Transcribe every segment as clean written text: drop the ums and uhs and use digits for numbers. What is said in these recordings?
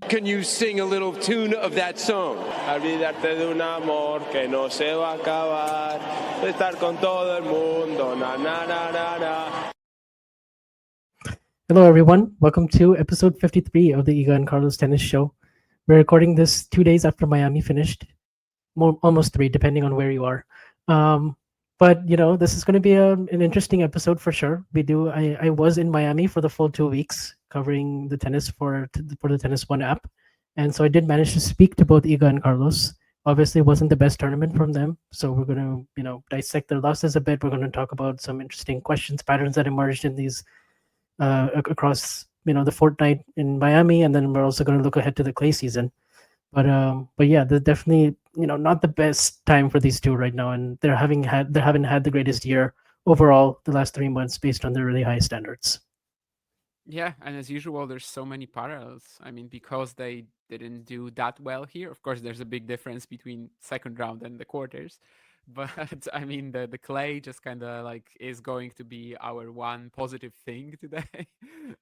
Can you sing a little tune of that song? Olvidarte de un amor que no se va a acabar. Estar con todo el mundo, na na na na na. Hello, everyone. Welcome to episode 53 of the Iga and Carlos Tennis Show. We're recording this 2 days after Miami finished, almost three, depending on where you are. But this is going to be an interesting episode for sure. I was in Miami for the full 2 weeks covering the tennis for the Tennis One app, and so I did manage to speak to both Iga and Carlos. Obviously, it wasn't the best tournament from them, so we're going to dissect their losses a bit. We're going to talk about some interesting questions, patterns that emerged in these across the fortnight in Miami, and then we're also going to look ahead to the clay season. But yeah, they're definitely not the best time for these two right now, and they haven't had the greatest year overall the last 3 months based on their really high standards. Yeah, and as usual, there's so many parallels. I mean, because they didn't do that well here. Of course, there's a big difference between second round and the quarters, but I mean, the clay just kind of like is going to be our one positive thing today.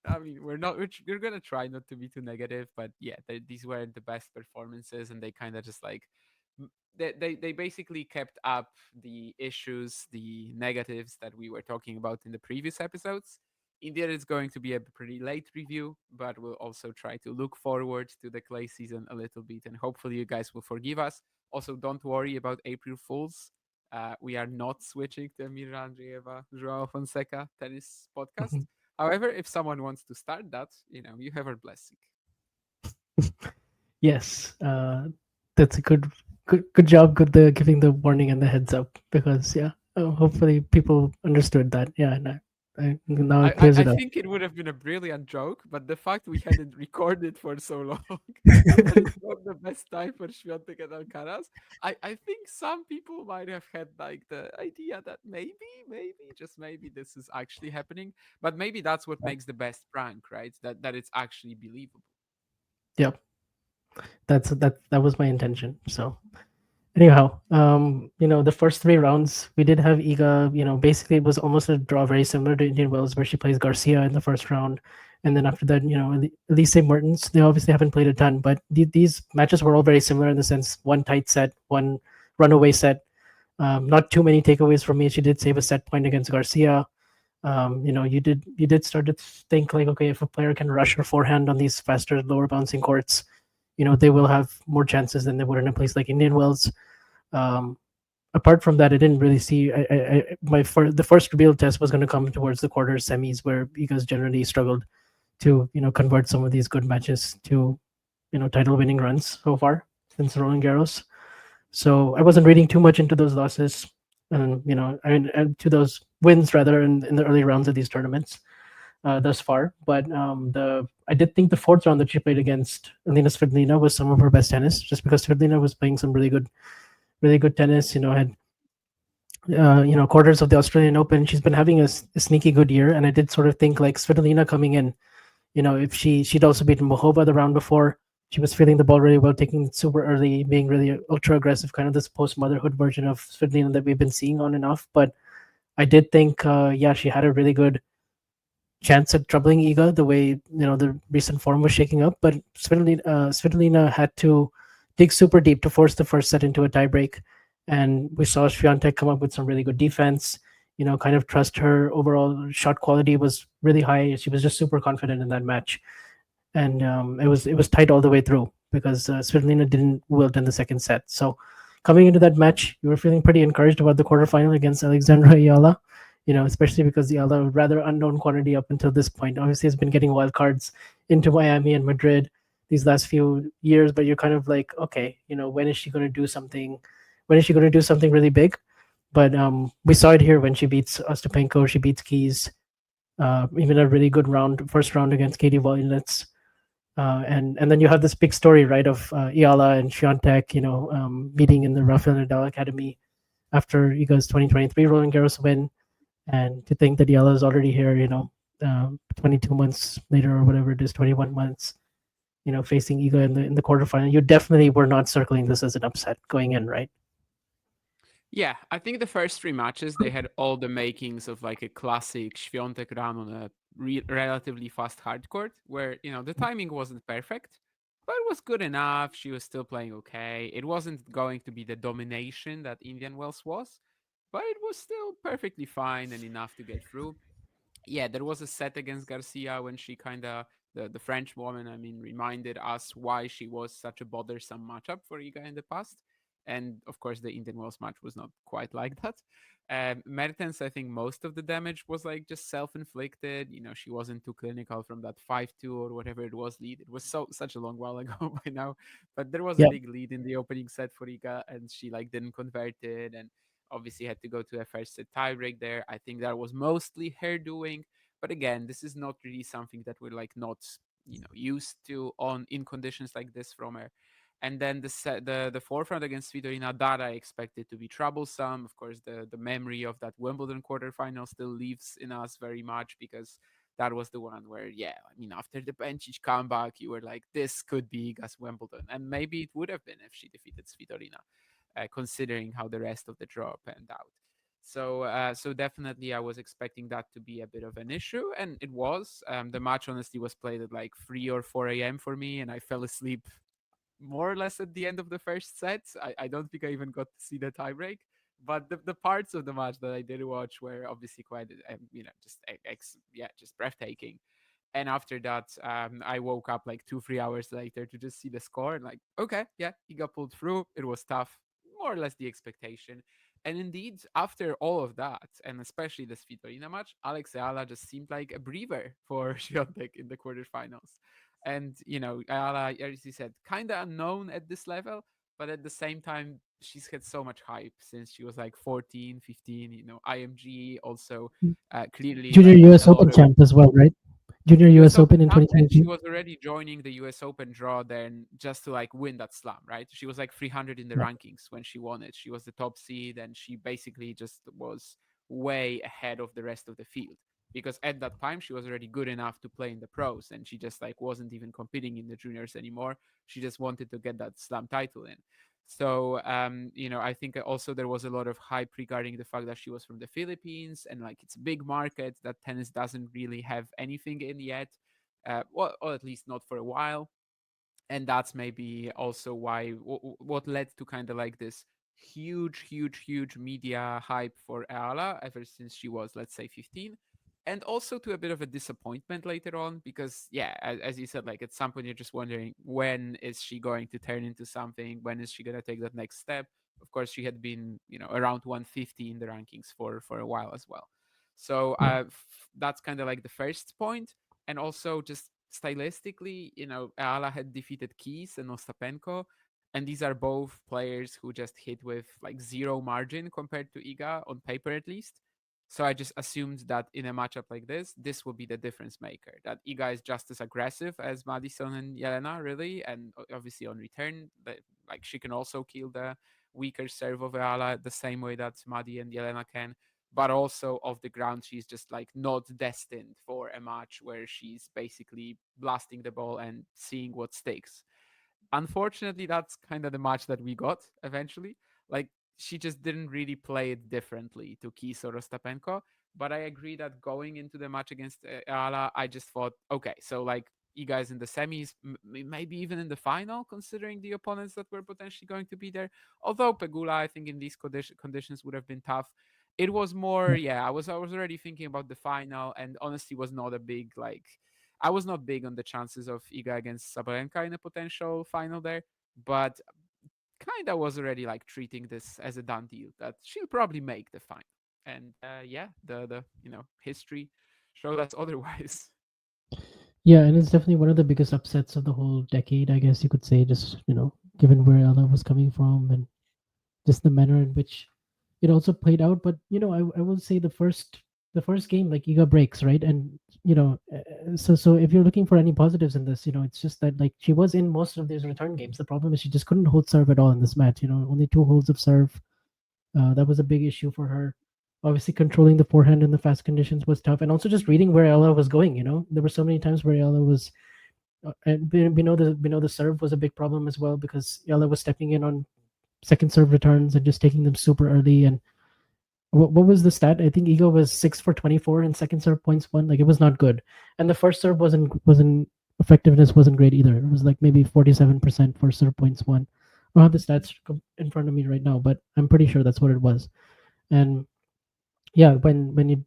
I mean, we're gonna try not to be too negative, but yeah, these were the best performances, and they kind of just like they basically kept up the issues, the negatives that we were talking about in the previous episodes. India is going to be a pretty late review, but we'll also try to look forward to the clay season a little bit, and hopefully you guys will forgive us. Also, don't worry about April Fools. We are not switching to Mira Andreeva, Joao Fonseca tennis podcast. However, if someone wants to start that, you have our blessing. Yes, that's a good job. Giving the warning and the heads up, because hopefully people understood that. Yeah, and now it clears I it up. think it would have been a brilliant joke, but the fact we hadn't recorded for so long and it's not the best time for Świątek and Alcaraz, I think some people might have had like the idea that maybe, just maybe this is actually happening. But maybe that's what makes the best prank, right? That it's actually believable. Yep, that was my intention. So anyhow, the first three rounds we did have Iga. Basically it was almost a draw, very similar to Indian Wells, where she plays Garcia in the first round, and then after that, Elise Mertens. They obviously haven't played a ton, but these matches were all very similar in the sense one tight set, one runaway set. Not too many takeaways from me. She did save a set point against Garcia. You did start to think like, okay, if a player can rush her forehand on these faster, lower bouncing courts, they will have more chances than they would in a place like Indian Wells. Apart from that, I didn't really see. The first real test was going to come towards the quarters, semis, where Iga's generally struggled to convert some of these good matches to title winning runs so far since Roland Garros. So I wasn't reading too much into those losses, and to those wins rather in the early rounds of these tournaments thus far. But I did think the fourth round that she played against Alina Svitolina was some of her best tennis, just because Svitolina was playing some really good tennis. Had quarters of the Australian Open. She's been having a sneaky good year, and I did sort of think like Svitolina coming in. If she'd also beaten Mohova the round before. She was feeling the ball really well, taking it super early, being really ultra aggressive, kind of this post-motherhood version of Svitolina that we've been seeing on and off. But I did think, she had a really good chance at troubling Iga the way the recent form was shaking up. But Svitolina had to dig super deep to force the first set into a tiebreak, and we saw Świątek come up with some really good defense. Kind of trust her overall shot quality was really high. She was just super confident in that match, and it was tight all the way through because Svitolina didn't wilt in the second set. So coming into that match, you were feeling pretty encouraged about the quarterfinal against Alexandra Ayala. Especially because Ayala, rather unknown quantity up until this point, obviously has been getting wild cards into Miami and Madrid these last few years. But you're kind of like, okay, when is she going to do something? When is she going to do something really big? But we saw it here when she beats Ostapenko, she beats Keys, even a really good first round against Katie Volynets. And then you have this big story, right, of Ayala and Świątek, meeting in the Rafael Nadal Academy after Iga's 2023 Roland Garros win. And to think that Ayala is already here, 22 months later or whatever it is, 21 months, facing Iga in the quarterfinal, you definitely were not circling this as an upset going in, right? Yeah, I think the first three matches, they had all the makings of like a classic Świątek run on a relatively fast hard court where, the timing wasn't perfect, but it was good enough. She was still playing okay. It wasn't going to be the domination that Indian Wells was, but it was still perfectly fine and enough to get through. Yeah, there was a set against Garcia when she kind of the French woman, I mean, reminded us why she was such a bothersome matchup for Iga in the past. And of course, the Indian Wells match was not quite like that. Mertens, I think most of the damage was like just self-inflicted. You know, she wasn't too clinical from that 5-2 or whatever it was lead. It was such a long while ago by now, but there was a Yeah, big lead in the opening set for Iga, and she like didn't convert it, and obviously had to go to a first set tiebreak there. I think that was mostly her doing, but again, this is not really something that we're like not used to on in conditions like this from her. And then the forefront against Svitolina, that I expected to be troublesome. Of course, the memory of that Wimbledon quarterfinal still lives in us very much, because that was the one where, yeah, I mean, after the Bencic comeback, you were like, this could be Iga's Wimbledon, and maybe it would have been if she defeated Svitolina, considering how the rest of the draw panned out. So definitely, I was expecting that to be a bit of an issue, and it was. The match honestly was played at like 3 or 4 a.m. for me, and I fell asleep more or less at the end of the first set. I don't think I even got to see the tiebreak, but the parts of the match that I did watch were obviously quite, just just breathtaking. And after that, I woke up like 2-3 hours later to just see the score and like, okay, yeah, he got pulled through. It was tough, more or less the expectation. And indeed, after all of that, and especially the Svitolina match, Alex Eala just seemed like a breather for Świątek in the quarterfinals. And, Eala, as you said, kind of unknown at this level, but at the same time, she's had so much hype since she was like 14, 15, IMG also clearly junior like U.S. a lot Open of champ as well, right? Junior US U.S. Open Open in champ, and she 2022. was already joining the US Open draw then just to like win that slam, right? She was like 300 in the Yeah. rankings when she won it. She was the top seed, and she basically just was way ahead of the rest of the field, because at that time she was already good enough to play in the pros, and she just like wasn't even competing in the juniors anymore. She just wanted to get that slam title in. So, I think also there was a lot of hype regarding the fact that she was from the Philippines, and like it's a big market that tennis doesn't really have anything in yet, well, or at least not for a while. And that's maybe also why what led to kind of like this huge media hype for Eala ever since she was, let's say, 15. And also to a bit of a disappointment later on, because yeah, as you said, like at some point you're just wondering, when is she going to turn into something, when is she going to take that next step. Of course, she had been around 150 in the rankings for a while as well. So Yeah. that's kind of like the first point. And also just stylistically, Ala had defeated Keys and Ostapenko, and these are both players who just hit with like zero margin compared to Iga on paper, at least. So I just assumed that in a matchup like this would be the difference maker. That Iga is just as aggressive as Madison and Jelena, really, and obviously on return, like she can also kill the weaker serve of Ala the same way that Madi and Jelena can, but also off the ground, she's just like not destined for a match where she's basically blasting the ball and seeing what sticks. Unfortunately, that's kind of the match that we got eventually. Like, she just didn't really play it differently to Keys or Ostapenko. But I agree that going into the match against Ala, I just thought, okay, so like you guys in the semis, maybe even in the final, considering the opponents that were potentially going to be there. Although Pegula, I think in these conditions would have been tough. It was more, Yeah. yeah. I was already thinking about the final, and honestly, was not a big like. I was not big on the chances of Iga against Sabalenka in a potential final there, but kind of was already like treating this as a done deal that she'll probably make the final. And yeah, the history showed us otherwise. Yeah, and it's definitely one of the biggest upsets of the whole decade, I guess you could say, just, given where Ella was coming from and just the manner in which it also played out. But, I will say the first game, like Iga breaks, right? And, so if you're looking for any positives in this, it's just that like she was in most of these return games. The problem is she just couldn't hold serve at all in this match, only two holds of serve. That was a big issue for her. Obviously, controlling the forehand in the fast conditions was tough, and also just reading where Ella was going. There were so many times where Ella was, and we know the serve was a big problem as well, because Ella was stepping in on second serve returns and just taking them super early. And what was the stat? I think Ego was 6 for 24 in second serve points won. Like, it was not good, and the first serve wasn't effectiveness wasn't great either. It was like maybe 47% for serve points won. I don't have the stats in front of me right now, but I'm pretty sure that's what it was. And yeah, when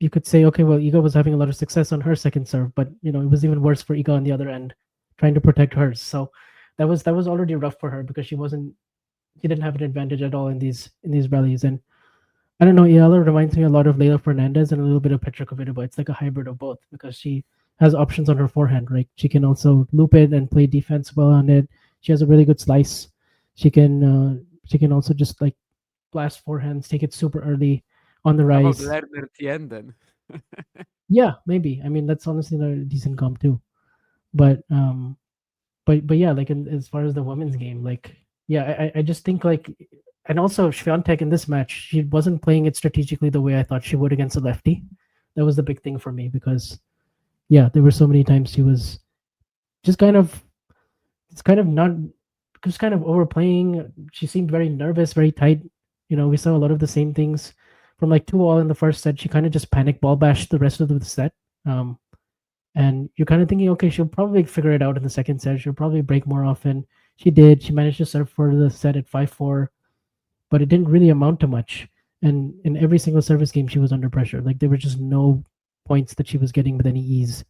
you could say, okay, well, Iga was having a lot of success on her second serve, but it was even worse for Iga on the other end, trying to protect hers. So that was already rough for her because she didn't have an advantage at all in these rallies. And I don't know, Ayala reminds me a lot of Leila Fernandez and a little bit of Petra Kvitova. It's like a hybrid of both because she has options on her forehand, right? She can also loop it and play defense well on it. She has a really good slice. She can also just like blast forehands, take it super early on the How about rise. Lerner Tien then? Yeah, maybe. I mean, that's honestly not a decent comp too. But yeah, like as far as the women's game, like yeah, I just think like, and also Świątek in this match, she wasn't playing it strategically the way I thought she would against a lefty. That was the big thing for me because yeah, there were so many times she was just kind of it's kind of not just kind of overplaying. She seemed very nervous, very tight. We saw a lot of the same things from like 2-all in the first set. She kind of just panic ball bashed the rest of the set. Um, and you're kind of thinking, okay, she'll probably figure it out in the second set. She'll probably break more often. She did. She managed to serve for the set at 5-4, but it didn't really amount to much. And in every single service game, she was under pressure. Like there were just no points that she was getting with any ease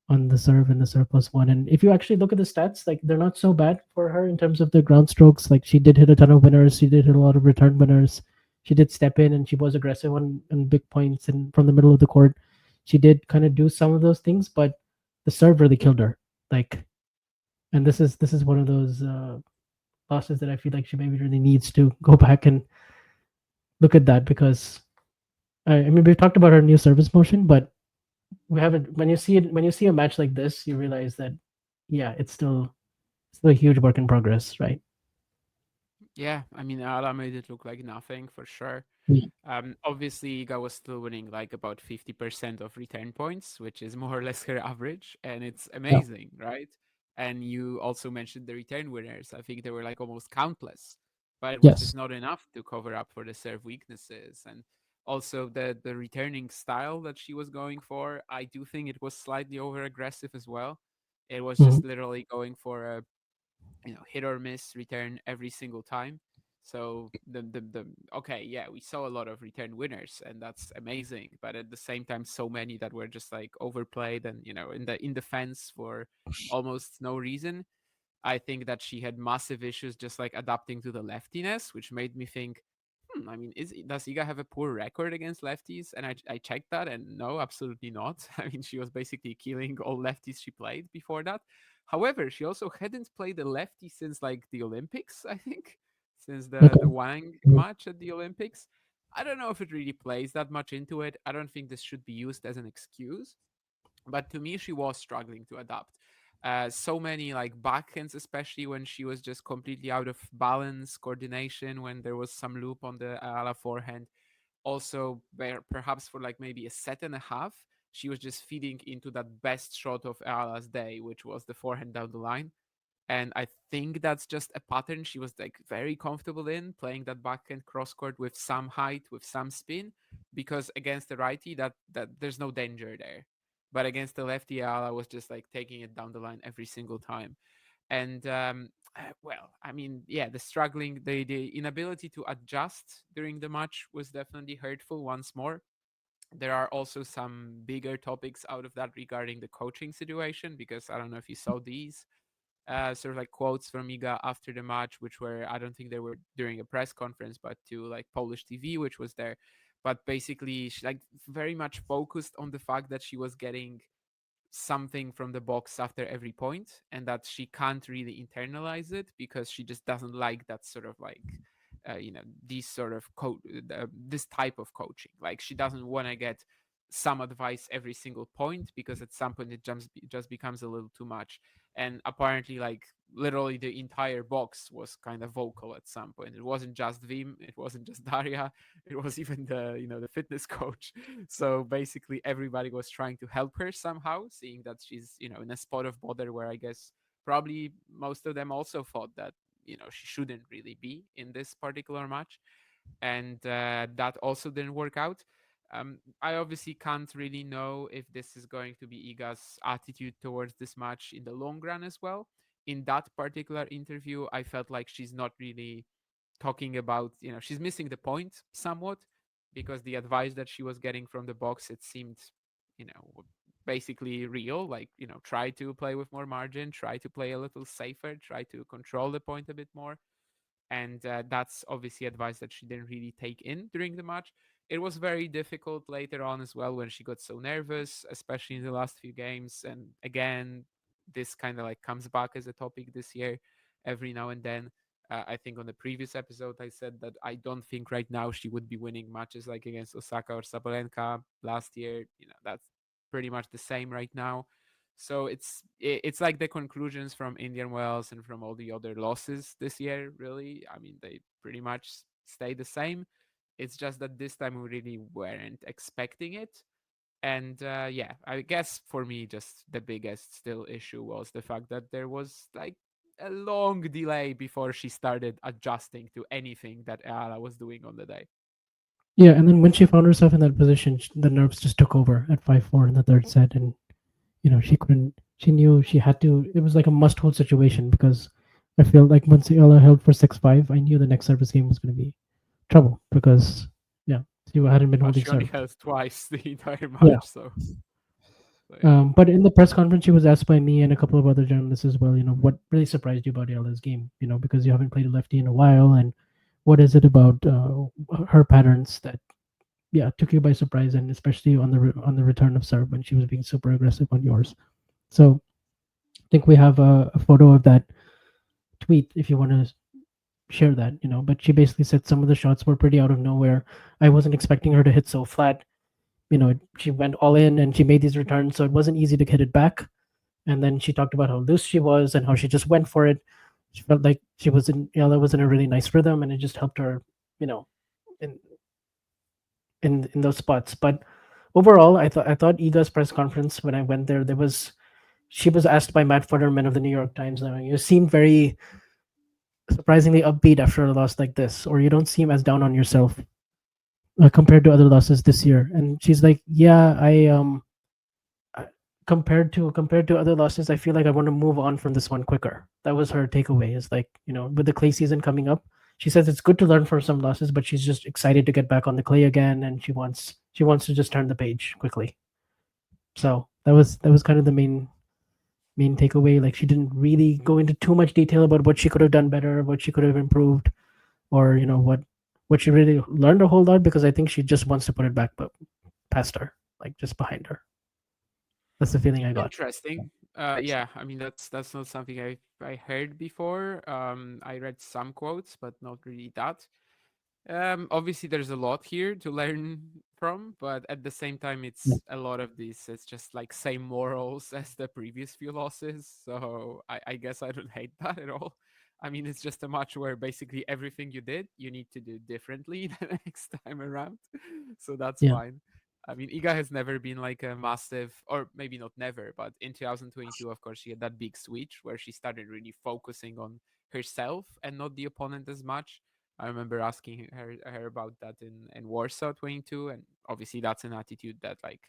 on the serve and the serve plus one. And if you actually look at the stats, like they're not so bad for her in terms of the ground strokes. Like she did hit a ton of winners. She did hit a lot of return winners. She did step in and she was aggressive on big points and from the middle of the court. She did kind of do some of those things, but the serve really killed her. Like, and this is one of those losses that I feel like she maybe really needs to go back and look at that because I mean we've talked about her new service motion, but we haven't. When you see a match like this, you realize that yeah, it's still a huge work in progress, right? Yeah, I mean, Ala made it look like nothing for sure. Yeah. Obviously, Iga was still winning like about 50% of return points, which is more or less her average, and it's Yeah. amazing, right? And you also mentioned the return winners. I think they were like almost countless, but it was just Yes. not enough to cover up for the serve weaknesses. And also the returning style that she was going for, I do think it was slightly over aggressive as well. It was Mhm. just literally going for a hit or miss return every single time. So the okay, yeah, we saw a lot of return winners, and that's amazing. But at the same time, so many that were just like overplayed and in the fence for almost no reason. I think that she had massive issues just like adapting to the leftiness, which made me think, I mean, does Iga have a poor record against lefties? And I checked that, and no, absolutely not. I mean, she was basically killing all lefties she played before that. However, she also hadn't played a lefty since like the Olympics, I think, since the Okay. Wang Mhm. match at the Olympics. I don't know if it really plays that much into it. I don't think this should be used as an excuse, but to me she was struggling to adapt. So many like backhands, especially when she was just completely out of balance, coordination, when there was some loop on the ala forehand. Also perhaps for like maybe a set and a half, she was just feeding into that best shot of ala's day, which was the forehand down the line. And I think that's just a pattern she was like very comfortable in, playing that backhand cross court with some height, with some spin, because against the righty that there's no danger there. But against the lefty, Ala was just like taking it down the line every single time. And well, I mean, yeah, the struggling, the inability to adjust during the match was definitely hurtful once more. There are also some bigger topics out of that regarding the coaching situation, because I don't know if you saw these sort of like quotes from Iga after the match, which were, I don't think they were during a press conference, but to like Polish TV, which was there. But basically, she like very much focused on the fact that she was getting something from the box after every point, and that she can't really internalize it because she just doesn't like that sort of like these sort of this type of coaching. Like she doesn't want to get some advice every single point, because at some point it just becomes a little too much. And apparently, like literally the entire box was kind of vocal at some point. It wasn't just Vim, it wasn't just Daria, it was even the fitness coach. So basically everybody was trying to help her somehow, seeing that she's in a spot of bother where I guess probably most of them also thought that she shouldn't really be in this particular match. And that also didn't work out. I obviously can't really know if this is going to be Iga's attitude towards this match in the long run as well. In that particular interview, I felt like she's not really talking about, she's missing the point somewhat, because the advice that she was getting from the box, it seemed, basically real, like, try to play with more margin, try to play a little safer, try to control the point a bit more. And that's obviously advice that she didn't really take in during the match. It was very difficult later on as well when she got so nervous, especially in the last few games. And again, this kind of like comes back as a topic this year every now and then. I think on the previous episode I said that I don't think right now she would be winning matches like against Osaka or Sabalenka last year. That's pretty much the same right now. So it's like the conclusions from Indian Wells and from all the other losses this year. Really, I mean, they pretty much stay the same. It's just that this time we really weren't expecting it. And yeah, I guess for me, just the biggest still issue was the fact that there was like a long delay before she started adjusting to anything that Ayala was doing on the day. Yeah, and then when she found herself in that position, the nerves just took over at 5-4 in the third set, and she couldn't. She knew she had to. It was like a must-hold situation because I feel like once Ella held for 6-5, I knew the next service game was going to be trouble because yeah, she hadn't been But holding she only serve. has twice the entire Yeah. match, so yeah. But in the press conference, she was asked by me and a couple of other journalists as well. What really surprised you about Ella's game? Because you haven't played a lefty in a while, and what is it about her patterns that took you by surprise, and especially on the return of serve when she was being super aggressive on yours. So I think we have a photo of that tweet if you want to share that. But she basically said some of the shots were pretty out of nowhere. I wasn't expecting her to hit so flat. She went all in and she made these returns, so it wasn't easy to hit it back. And then she talked about how loose she was and how she just went for it. She felt like Ella was in a really nice rhythm, and it just helped her, in in those spots. But overall, I thought Iga's press conference when I went there, she was asked by Matt Futterman of the New York Times. You seemed very surprisingly upbeat after a loss like this, or you don't seem as down on yourself compared to other losses this year. And she's like, yeah, compared to other losses, I feel like I want to move on from this one quicker. That was her takeaway. Is like, with the clay season coming up, she says it's good to learn from some losses, but she's just excited to get back on the clay again, and she wants to just turn the page quickly. So that was kind of the main takeaway. Like, she didn't really go into too much detail about what she could have done better, what she could have improved, or what she really learned a whole lot, because I think she just wants to put it back, but past her, like just behind her. That's the feeling I got. Interesting. Yeah, I mean that's not something I heard before. I read some quotes, but not really that. Obviously, there's a lot here to learn from, but at the same time, Yeah. it's a lot of this. It's just like same morals as the previous few losses. So I guess I don't hate that at all. I mean, it's just a match where basically everything you did, you need to do differently the next time around. So that's Yeah. fine. I mean, Iga has never been like a massive, or maybe not never, but in 2022, of course, she had that big switch where she started really focusing on herself and not the opponent as much. I remember asking her about that in Warsaw 22, and obviously that's an attitude that, like,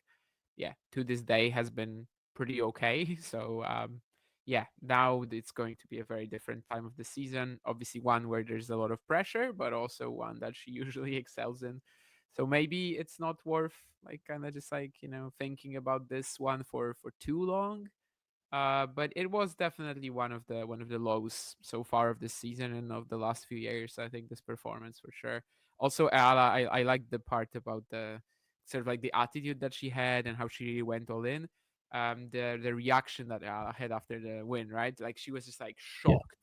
yeah, to this day has been pretty okay. So yeah, now it's going to be a very different time of the season. Obviously, one where there's a lot of pressure, but also one that she usually excels in. So maybe it's not worth like kind of just like thinking about this one for too long. But it was definitely one of the lows so far of this season and of the last few years. I think this performance for sure. Also, Ala, I like the part about the sort of like the attitude that she had and how she really went all in. The reaction that Ala had after the win, right? Like she was just like Yeah. shocked.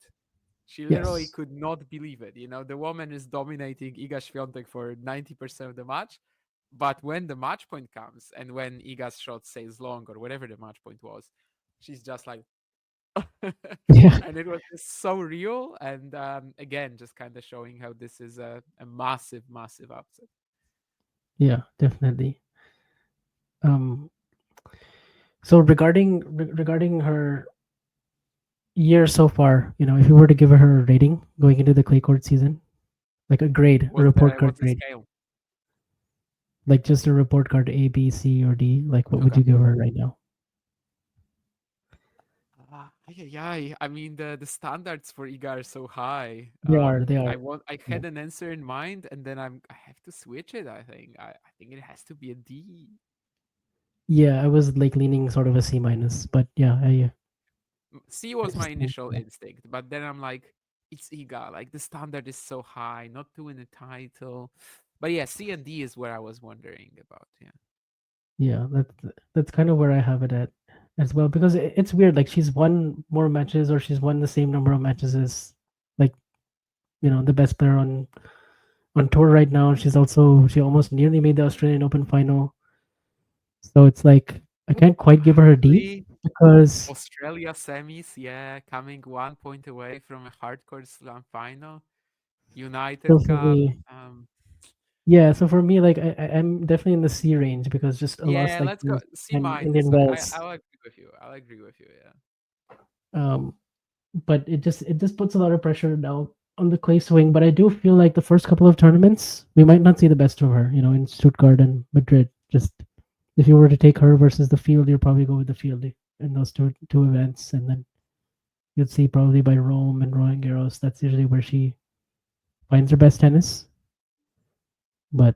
She literally Yes. could not believe it. The woman is dominating Iga Świątek for 90% of the match. But when the match point comes and when Iga's shot sails long or whatever the match point was, she's just like, Yeah. and it was just so real. And again, just kind of showing how this is a massive, massive upset. Yeah. Definitely. Um. So regarding her year so far, if you were to give her a rating going into the clay court season, like a grade, a report card What's the grade. scale? Like just a report card A, B, C, or D. Like what would Okay. you give her right now? Yeah. I mean, the standards for Iga are so high. They are. They are. I Yeah. had an answer in mind, and then I have to switch it. I think it has to be a D. Yeah, I was like leaning sort of a C minus, but yeah, C I was my just think initial instinct, but then I'm like, it's Iga. Like the standard is so high, not to win a title. But yeah, C and D is where I was wondering about. Yeah. yeah, that's kind of where I have it at as well because it's weird. Like she's won more matches or she's won the same number of matches as like the best player on tour right now. She almost nearly made the Australian Open final. So it's like I can't quite give her a D Actually, because Australia semis, yeah, coming 1 point away from a hardcore slam final. so United for Cup. me, yeah. So for me, like I'm definitely in the C range because just a loss Yeah, like let's go this C and minus. Indian I Wells. I'll agree with you. I'll agree with you. Yeah. Um, but it just puts a lot of pressure now on the clay swing. But I do feel like the first couple of tournaments we might not see the best of her. In Stuttgart and Madrid. Just if you were to take her versus the field, you'd probably go with the field in those two events, and then you'd see probably by Rome and Roland Garros. That's usually where she finds her best tennis. But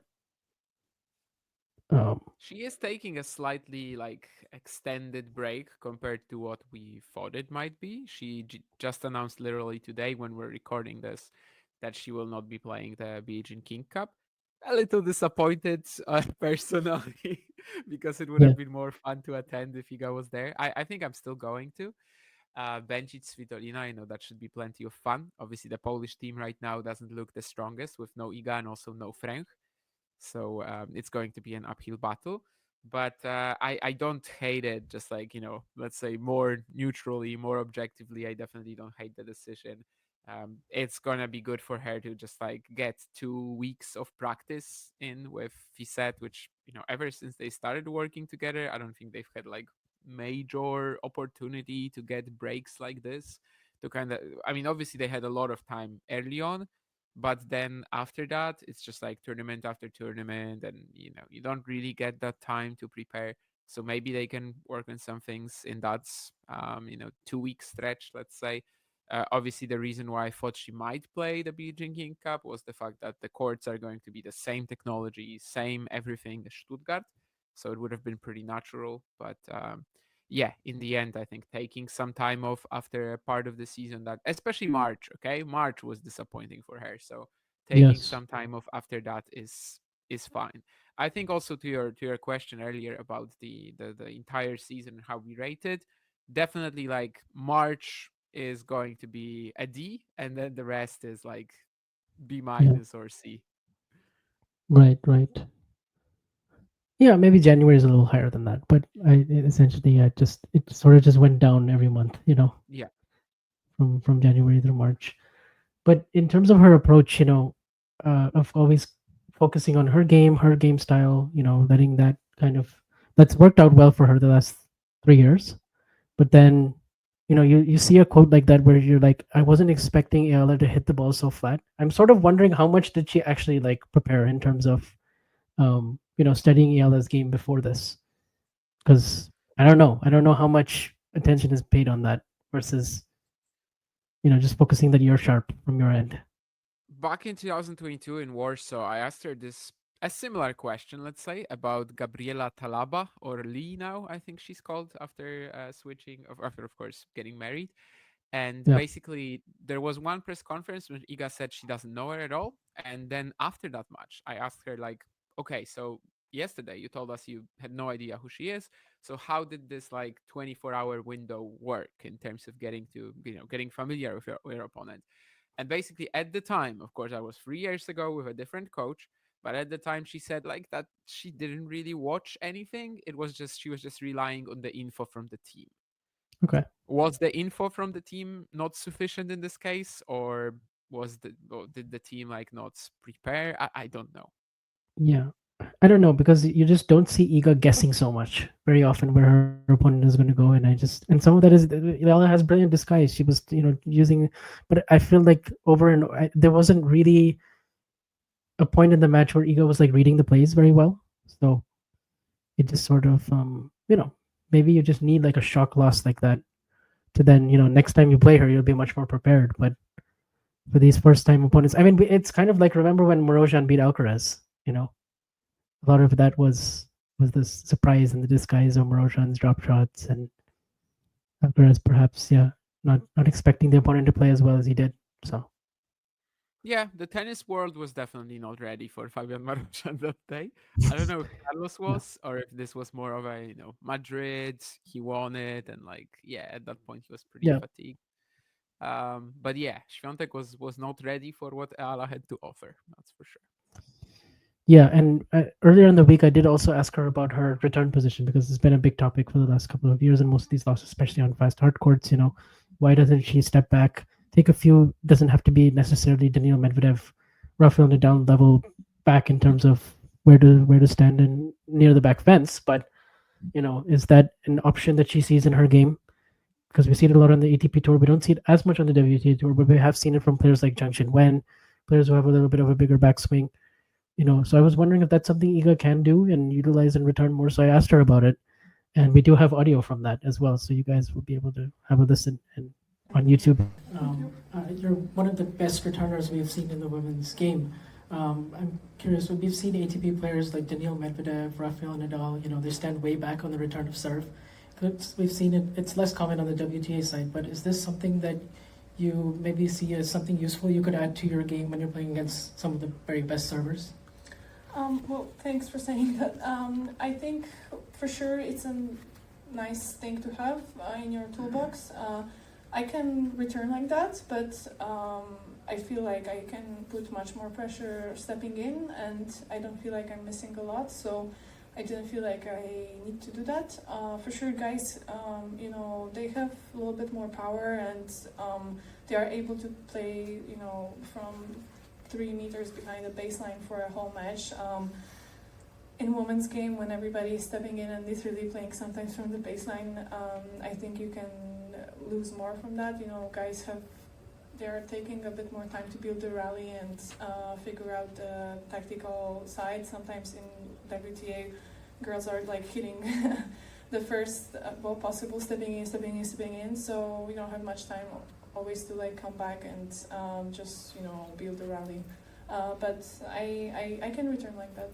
um, She is taking a slightly like extended break compared to what we thought it might be. Just announced literally today when we're recording this that she will not be playing the Beijing King Cup. A little disappointed personally because it would yeah, have been more fun to attend if Iga was there. I think I'm still going to. Benjic Svitolina, I know that should be plenty of fun. Obviously, the Polish team right now doesn't look the strongest with no Iga and also no Frank. So it's going to be an uphill battle. But I don't hate it. Just like let's say more neutrally, more objectively, I definitely don't hate the decision. It's gonna be good for her to just like get 2 weeks of practice in with Fisette, which ever since they started working together, I don't think they've had like major opportunity to get breaks like this. To kind of, I mean, obviously they had a lot of time early on, but then after that it's just like tournament after tournament, and you don't really get that time to prepare. So maybe they can work on some things in that 2 week stretch, let's say. Obviously the reason why I thought she might play the Beijing King Cup was the fact that the courts are going to be the same technology, same everything as Stuttgart, so it would have been pretty natural. But yeah, in the end, I think taking some time off after a part of the season, that especially March, okay, March was disappointing for her. So taking yes, some time off after that is fine. I think also to your question earlier about the entire season and how we rated, definitely like March is going to be a D, and then the rest is like B yeah, minus or C. right, right. Yeah, maybe January is a little higher than that, but essentially, it sort of just went down every month, Yeah. from January through March. But in terms of her approach, of always focusing on her game style, letting that that's worked out well for her the last 3 years. But then, you see a quote like that where you're like, I wasn't expecting Ayala to hit the ball so flat. I'm sort of wondering how much did she actually like prepare in terms of, studying Ayala's game before this? Because I don't know how much attention is paid on that versus, just focusing that you're sharp from your end. Back in 2022 in Warsaw, I asked her this a similar question, let's say, about Gabriela Talaba, or Lee now, I think she's called after switching, after of course getting married. And Yeah. basically, there was one press conference when Iga said she doesn't know her at all. And then after that match, I asked her like, okay, so yesterday you told us you had no idea who she is. So how did this like 24-hour window work in terms of getting to getting familiar with your opponent? And basically, at the time, of course, I was 3 years ago with a different coach. But at the time, she said like that she didn't really watch anything. It was just she was just relying on the info from the team. Okay. Was the info from the team not sufficient in this case, or or did the team like not prepare? I don't know. Yeah. I don't know because you just don't see Iga guessing so much very often where her opponent is going to go, and and some of that is Ella has brilliant disguise. She was using, but I feel like there wasn't really a point in the match where Iga was like reading the plays very well. So it just sort of, maybe you just need like a shock loss like that to then, next time you play her, you'll be much more prepared. But for these first time opponents, I mean, it's kind of like, remember when Morozhan beat Alcaraz? A lot of that was the surprise and the disguise of Morozhan's drop shots, and Alcaraz perhaps, not expecting the opponent to play as well as he did. So Yeah, the tennis world was definitely not ready for Fabian Marozsan that day. I don't know if Carlos yeah, was, or if this was more of a, Madrid, he won it, and like, yeah, at that point he was pretty yeah, fatigued. But yeah, Świątek was not ready for what Ala had to offer. That's for sure. yeah. And earlier in the week, I did also ask her about her return position because it's been a big topic for the last couple of years, and most of these losses, especially on fast hard courts. Why doesn't she step back, take a few? Doesn't have to be necessarily Daniil Medvedev, Rafael Nadal level back in terms of where to stand in near the back fence, but is that an option that she sees in her game? Because we see it a lot on the ATP tour. We don't see it as much on the WTA tour, but we have seen it from players like Zhang Wen, players who have a little bit of a bigger backswing. So I was wondering if that's something Iga can do and utilize in return more. So I asked her about it, and we do have audio from that as well. So you guys will be able to have a listen and on YouTube. You're one of the best returners we've seen in the women's game. I'm curious, we've seen ATP players like Daniil Medvedev, Rafael Nadal, they stand way back on the return of serve. We've seen it, it's less common on the WTA side, but is this something that you maybe see as something useful you could add to your game when you're playing against some of the very best servers? Well, thanks for saying that. I think for sure it's a nice thing to have in your toolbox. I can return like that, but I feel like I can put much more pressure stepping in, and I don't feel like I'm missing a lot, so I didn't feel like I need to do that. For sure, guys, they have a little bit more power, and they are able to play, from 3 meters behind the baseline for a whole match. In women's game, when everybody is stepping in and literally playing sometimes from the baseline, I think you can lose more from that. Guys they're taking a bit more time to build the rally and figure out the tactical side. Sometimes in WTA, girls are like hitting the first ball possible, stepping in. So we don't have much time always to like come back and just build the rally. But I can return like that.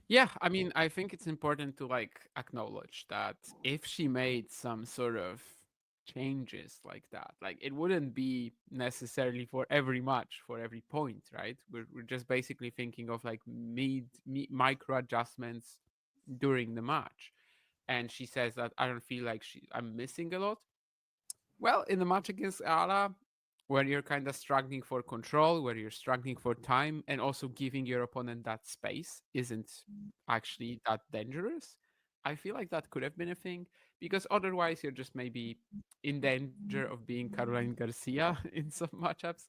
Yeah, I mean, I think it's important to like acknowledge that if she made some sort of changes like that, like it wouldn't be necessarily for every match, for every point, right? We're just basically thinking of like micro adjustments during the match. And she says that I don't feel like I'm missing a lot. Well, in the match against Ala, where you're kind of struggling for control, where you're struggling for time, and also giving your opponent that space isn't actually that dangerous. I feel like that could have been a thing because otherwise you're just maybe in danger of being Caroline Garcia in some matchups.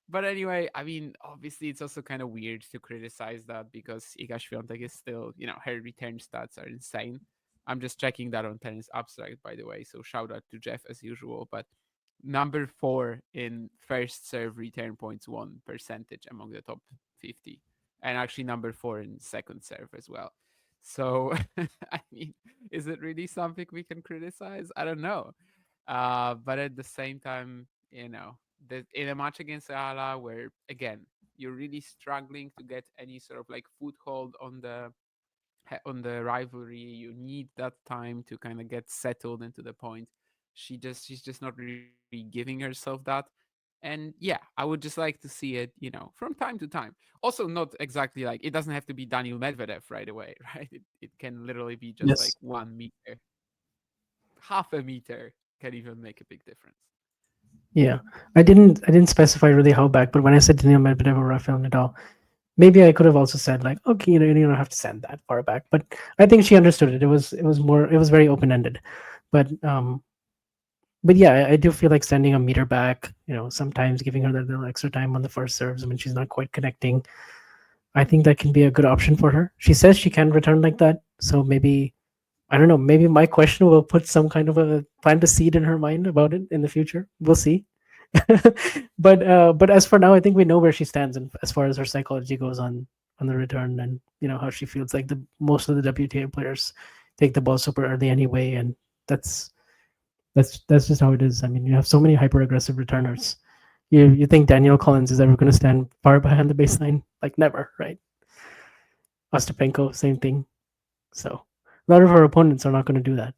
But anyway, I mean, obviously it's also kind of weird to criticize that because Iga Świątek is still, her return stats are insane. I'm just checking that on Tennis Abstract, by the way. So shout out to Jeff as usual. But number 4 in first serve return points won percentage among the top 50, and actually number 4 in second serve as well. So I mean, is it really something we can criticize? I don't know. But at the same time, in a match against Ala, where again you're really struggling to get any sort of like foothold on the rivalry, you need that time to kind of get settled into the point. She's just not really giving herself that. And yeah, I would just like to see it, from time to time. Also, not exactly like it doesn't have to be Daniil Medvedev right away, right? It can literally be just like Yes. 1 meter, half a meter can even make a big difference. Yeah, I didn't specify really how back, but when I said Daniil Medvedev or Rafael Nadal, maybe I could have also said like, okay, you don't have to send that far back. But I think she understood it. It was very open ended. But yeah, I do feel like sending a meter back. Sometimes giving her that little extra time on the first serves when she's not quite connecting. I think that can be a good option for her. She says she can return like that, so maybe I don't know. Maybe my question will put some kind of plant a seed in her mind about it in the future. We'll see. But as for now, I think we know where she stands, and as far as her psychology goes on the return, and how she feels like the most of the WTA players take the ball super early anyway, and that's that's just how it is. I mean, you have so many hyper aggressive returners. You think Danielle Collins is ever going to stand far behind the baseline? Like never, right? Ostapenko, same thing. So a lot of her opponents are not going to do that.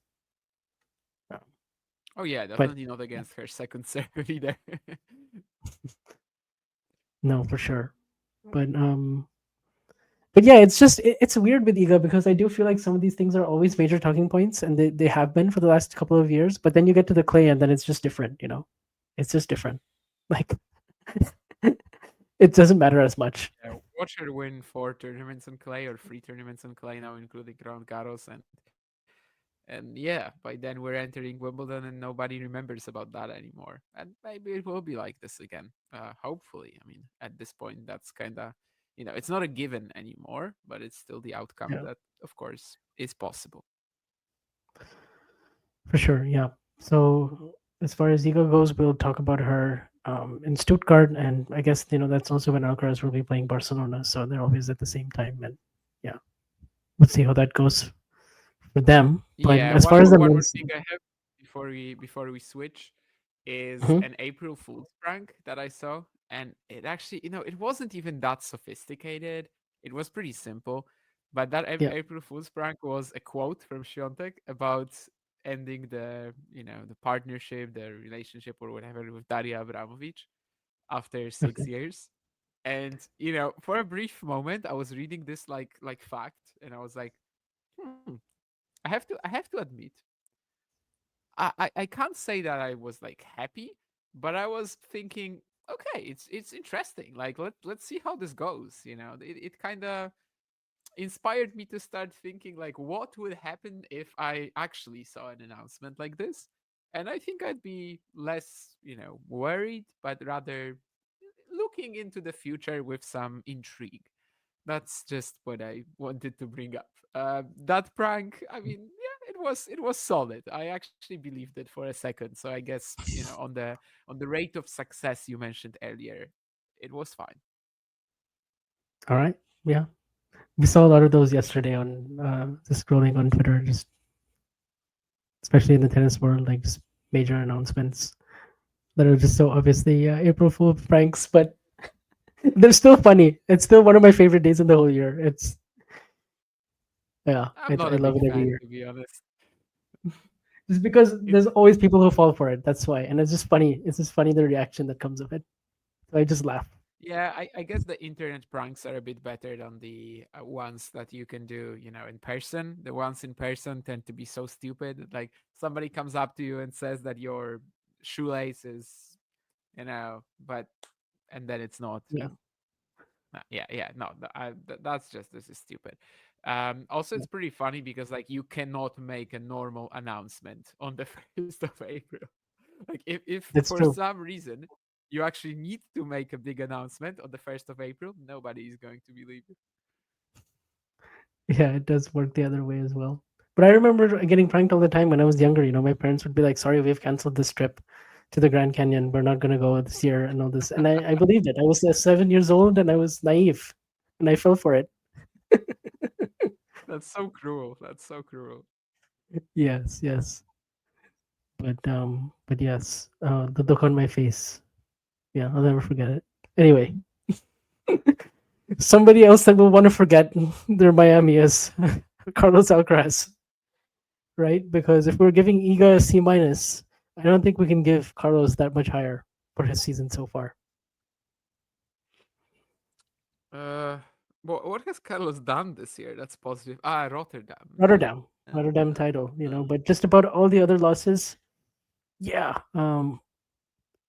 Oh yeah, But definitely not against her second serve either. no, for sure. But yeah, it's just it's weird with Iga because I do feel like some of these things are always major talking points, and they have been for the last couple of years. But then you get to the clay, and then it's just different. It's just different. Like it doesn't matter as much. Yeah, watch her win 4 tournaments on clay or 3 tournaments on clay now, including Roland Garros, and yeah, by then we're entering Wimbledon, and nobody remembers about that anymore. And maybe it will be like this again. Hopefully, I mean, at this point, that's kind of, it's not a given anymore, but it's still the outcome Yeah, that, of course, is possible. for sure. Yeah. So as far as Iga goes, we'll talk about her in Stuttgart, and I guess that's also when Alcaraz will be playing Barcelona. So they're always at the same time, and yeah, we'll see how that goes for them. But Yeah, as one far as more the one more men's, thing I have before we switch is Mhm. an April Fool's prank that I saw, and it actually, it wasn't even that sophisticated. It was pretty simple, but that Yeah, April Fool's prank was a quote from Świątek about ending the partnership, the relationship, or whatever with Daria Abramovich after six okay, years. And for a brief moment, I was reading this like fact, and I was like, hmm, I have to admit, I can't say that I was like happy, but I was thinking, okay, it's interesting. Like let's see how this goes. It kind of inspired me to start thinking like what would happen if I actually saw an announcement like this. And I think I'd be less, worried, but rather looking into the future with some intrigue. That's just what I wanted to bring up. That prank, I mean, yeah, it was solid. I actually believed it for a second. So I guess on the rate of success you mentioned earlier, it was fine. all right, yeah. We saw a lot of those yesterday on just scrolling on Twitter, just especially in the tennis world, like just major announcements that are just so obviously April Fool pranks, but they're still funny. It's still one of my favorite days in the whole year. It's yeah, I'm not I a love big it every fan, year. to be honest. Just because It, there's always people who fall for it. That's why, and it's just funny. It's just funny the reaction that comes of it. So I just laugh. yeah, I guess the internet pranks are a bit better than the ones that you can do, in person. The ones in person tend to be so stupid. Like somebody comes up to you and says that your shoelace is, but and then it's not. Yeah, And yeah, no, that's just this is stupid. Also, yeah. it's pretty funny because like you cannot make a normal announcement on the 1st of April. Like if That's for true. some reason you actually need to make a big announcement on the 1st of April, nobody is going to believe it. Yeah, it does work the other way as well. But I remember getting pranked all the time when I was younger. My parents would be like, "Sorry, we've canceled this trip to the Grand Canyon. We're not going to go this year," and all this. And I believed it. I was 7 years old and I was naive, and I fell for it. That's so cruel. That's so cruel. Yes, yes. But yes, the look on my face. Yeah, I'll never forget it. Anyway, somebody else that will want to forget their Miami is Carlos Alcaraz, right? Because if we're giving Iga a C minus, I don't think we can give Carlos that much higher for his season so far. Uh, what has Carlos done this year? That's positive. Rotterdam. Yeah. Rotterdam, Yeah. Rotterdam title, Uh, but just about all the other losses, yeah,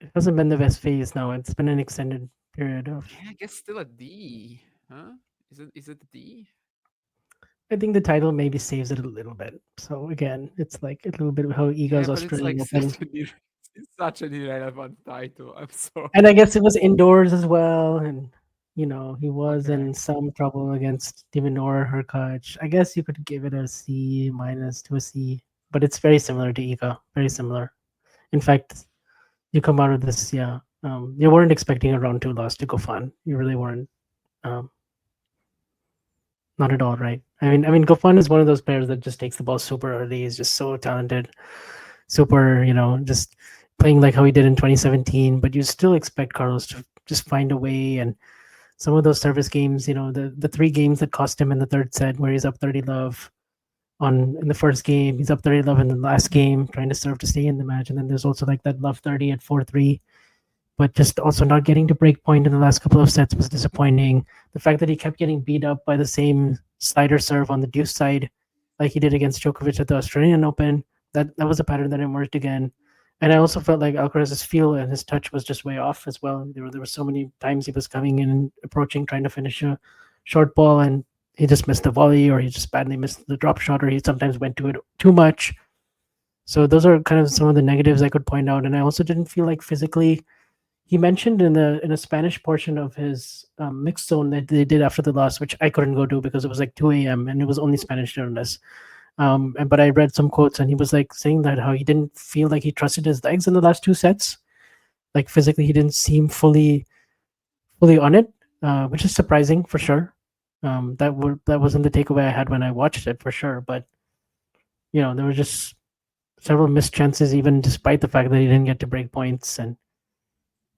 it hasn't been the best phase now. It's been an extended period of. yeah, I guess still a D. Huh? Is it a D? I think the title maybe saves it a little bit. So again, it's like a little bit of how Yeah, Iga's but it's Australian like Open, it's such an irrelevant title. I'm and I sorry. guess it was indoors as well, and he was in Okay. some trouble against Divinor Hurkacz. I guess you could give it a C minus to a C, but it's very similar to Eva. Very similar. In fact, you come out of this, yeah. You weren't expecting a round two loss to go fun. You really weren't. Um, not at all, right? I mean, Gofan is one of those players that just takes the ball super early. He's just so talented, super, just playing like how he did in 2017. But you still expect Carlos to just find a way. And some of those service games, the three games that cost him in the third set, where he's up 30 love on in the first game, he's up 30 love in the last game, trying to serve to stay in the match. And then there's also like that love 30 at 4-3, but just also not getting to break point in the last couple of sets was disappointing. The fact that he kept getting beat up by the same slider serve on the deuce side, like he did against Djokovic at the Australian Open, that was a pattern that emerged again. And I also felt like Alcaraz's feel and his touch was just way off as well. There were so many times he was coming in and approaching, trying to finish a short ball, and he just missed the volley, or he just badly missed the drop shot, or he sometimes went to it too much. So those are kind of some of the negatives I could point out. And I also didn't feel like physically he mentioned in a Spanish portion of his mixed zone that they did after the loss, which I couldn't go to because it was like 2 a.m. and it was only Spanish journalists. But I read some quotes and he was like saying that how he didn't feel like he trusted his legs in the last two sets. Like physically, he didn't seem fully on it, which is surprising for sure. That wasn't the takeaway I had when I watched it for sure. But there were just several missed chances, even despite the fact that he didn't get to break points. And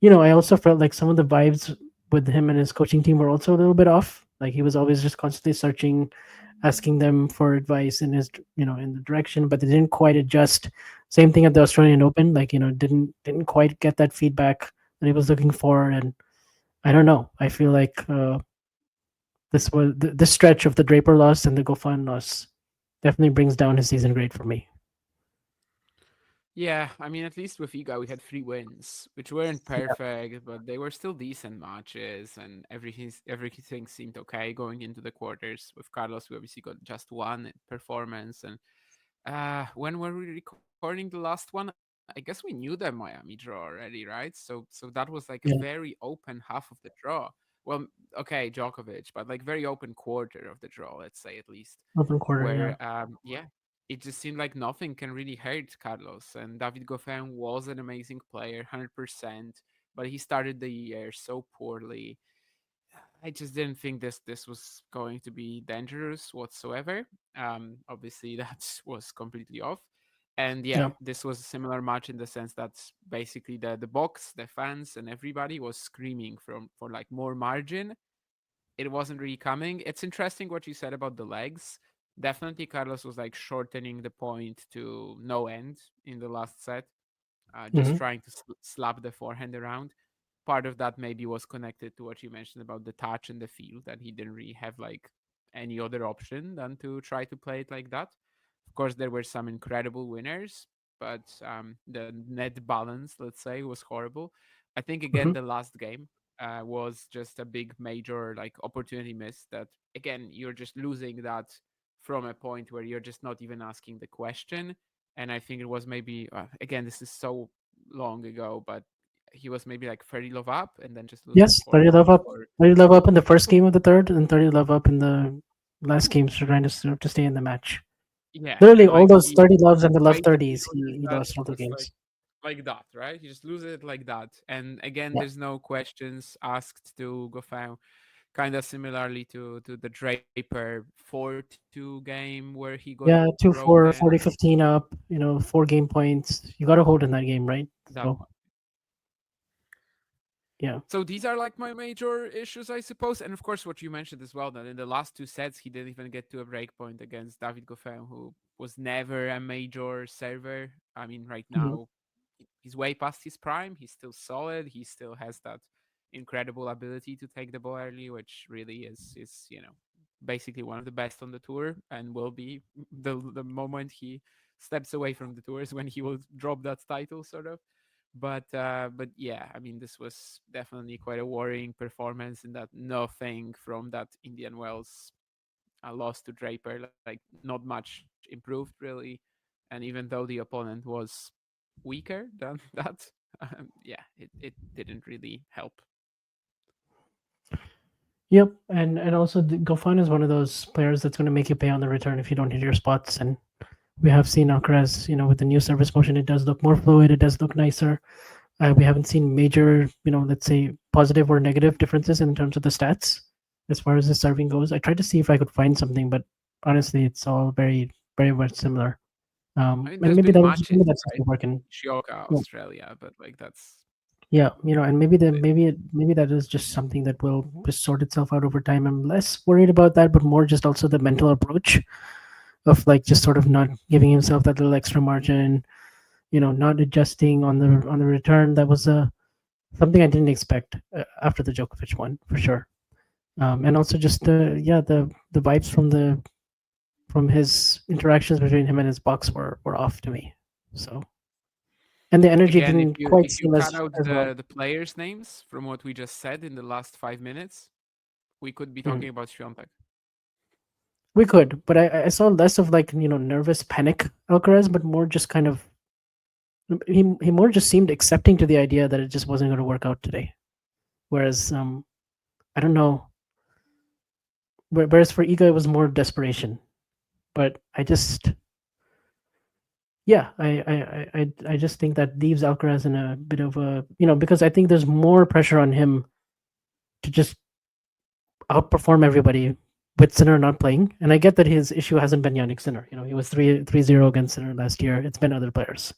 I also felt like some of the vibes with him and his coaching team were also a little bit off. Like he was always just constantly searching, asking them for advice in his, in the direction, but they didn't quite adjust. Same thing at the Australian Open, like didn't quite get that feedback that he was looking for. And I don't know. I feel like this stretch of the Draper loss and the Goffin loss definitely brings down his season grade for me. Yeah, I mean, at least with Iga, we had 3 wins, which weren't Yeah. perfect, but they were still decent matches, and everything seemed okay going into the quarters. With Carlos, we obviously got just one performance, and when were we recording the last one? I guess we knew the Miami draw already, right? So that was like a Yeah. very open half of the draw. Well, okay, Djokovic, but like very open quarter of the draw, let's say at least, Open quarter. Yeah. where yeah, it just seemed like nothing can really hurt Carlos. And David Goffin was an amazing player, 100%, but he started the year so poorly. I just didn't think this was going to be dangerous whatsoever. Obviously, that was completely off. And yeah, Yeah. this was a similar match in the sense that basically the box, the fans, and everybody was screaming for like more margin. It wasn't really coming. It's interesting what you said about the legs. Definitely, Carlos was like shortening the point to no end in the last set, just Hmm. trying to slap the forehand around. Part of that maybe was connected to what you mentioned about the touch and the feel, that he didn't really have like any other option than to try to play it like that. Of course, there were some incredible winners, but the net balance, let's say, was horrible. I think again Hmm. the last game was just a big major like opportunity miss. That again you're just losing that from a point where you're just not even asking the question. And I think it was maybe again this is so long ago, but he was maybe like 30 love up and then just losing Yes, 30 love 4-3 up. or 30 love up in the first game of the third, and 30 love up in the last games to trying to to stay in the match. yeah, Literally, and all like those he 30 loves and the love basically 30s, loses he that lost all the just games. like that, right? You just lose it like that. And again, Yeah. there's no questions asked to Goffin. Kind of similarly to the Draper 4-2 game where he got Yeah, 2 4, broken. 40 15 up, 4 game points. You got to hold in that game, right? That So, yeah. So these are like my major issues, I suppose. And of course, what you mentioned as well, that in the last 2 sets, he didn't even get to a break point against David Goffin, who was never a major server. I mean, right Mhm. now, he's way past his prime. He's still solid. He still has that incredible ability to take the ball early, which really is basically one of the best on the tour, and will be the moment he steps away from the tours when he will drop that title, sort of. But yeah, I mean, this was definitely quite a worrying performance, in that nothing from that Indian Wells loss to Draper, like not much improved really. And even though the opponent was weaker than that, yeah, it didn't really help. Yep, and also Gofan is one of those players that's going to make you pay on the return if you don't hit your spots. And we have seen Alcaraz, with the new service motion, it does look more fluid. It does look nicer. We haven't seen major, let's say positive or negative differences in terms of the stats as far as the serving goes. I tried to see if I could find something, but honestly, it's all very, very much similar. I mean, And there's maybe been maybe matches, that's just right? working. Shioka, Yeah, Australia, but like that's yeah, and maybe the it. maybe that is just something that will just sort itself out over time. I'm less worried about that, but more just also the mental approach of like just sort of not giving himself that little extra margin, not adjusting on the return. That was something I didn't expect after the Djokovic one for sure. And also just the vibes from his interactions between him and his box were off to me. So and the energy Again, didn't quite if you seem cut as out as well. the players' names from what we just said in the last 5 minutes, we could be Mhm. talking about Świątek. We could, but I saw less of like nervous panic Alcaraz, but more just kind of he more just seemed accepting to the idea that it just wasn't going to work out today. Whereas I don't know. Whereas for Iga it was more desperation. But I just yeah, I just think that leaves Alcaraz in a bit of a because I think there's more pressure on him to just outperform everybody with Sinner not playing. And I get that his issue hasn't been Yannick Sinner. He was 3-0 against Sinner last year. It's been other players.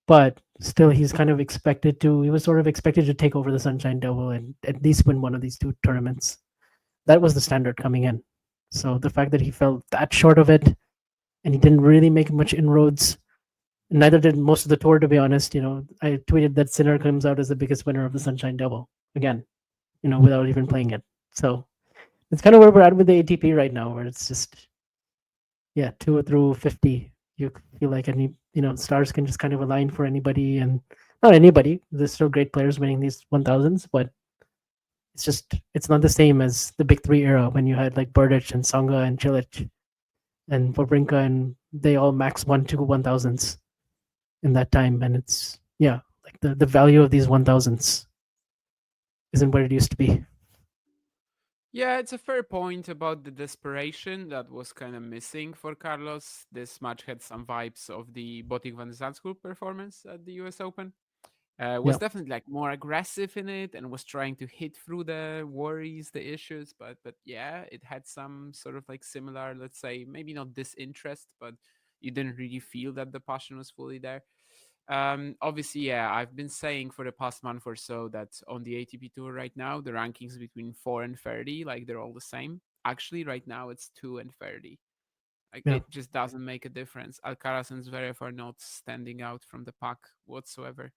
But still he's kind of expected to he was sort of expected to take over the Sunshine Double and at least win one of these two tournaments. That was the standard coming in. So the fact that he fell that short of it and he didn't really make much inroads. Neither did most of the tour, to be honest. I tweeted that Sinner comes out as the biggest winner of the Sunshine Double again, without even playing it. So it's kind of where we're at with the ATP right now, where it's just, yeah, 2 through 50. You feel like any, stars can just kind of align for anybody, and not anybody. There's still great players winning these 1000s, but it's not the same as the big three era when you had like Berdych and Songa and Cilic and Wawrinka, and they all max 1 to 1000s in that time. And it's, yeah, like the value of these 1000s isn't what it used to be. Yeah, it's a fair point about the desperation that was kind of missing for Carlos. This match had some vibes of the Botic van Zandschulp performance at the US Open. Was Yeah, definitely like more aggressive in it and was trying to hit through the worries, the issues. But yeah, it had some sort of like similar, let's say, maybe not disinterest, but you didn't really feel that the passion was fully there. Obviously, yeah, I've been saying for the past month or so that on the ATP tour right now, the rankings between 4 and 30, like they're all the same. Actually, right now it's 2 and 30. Like yeah, it just doesn't make a difference. Alcaraz and Zverev are not standing out from the pack whatsoever.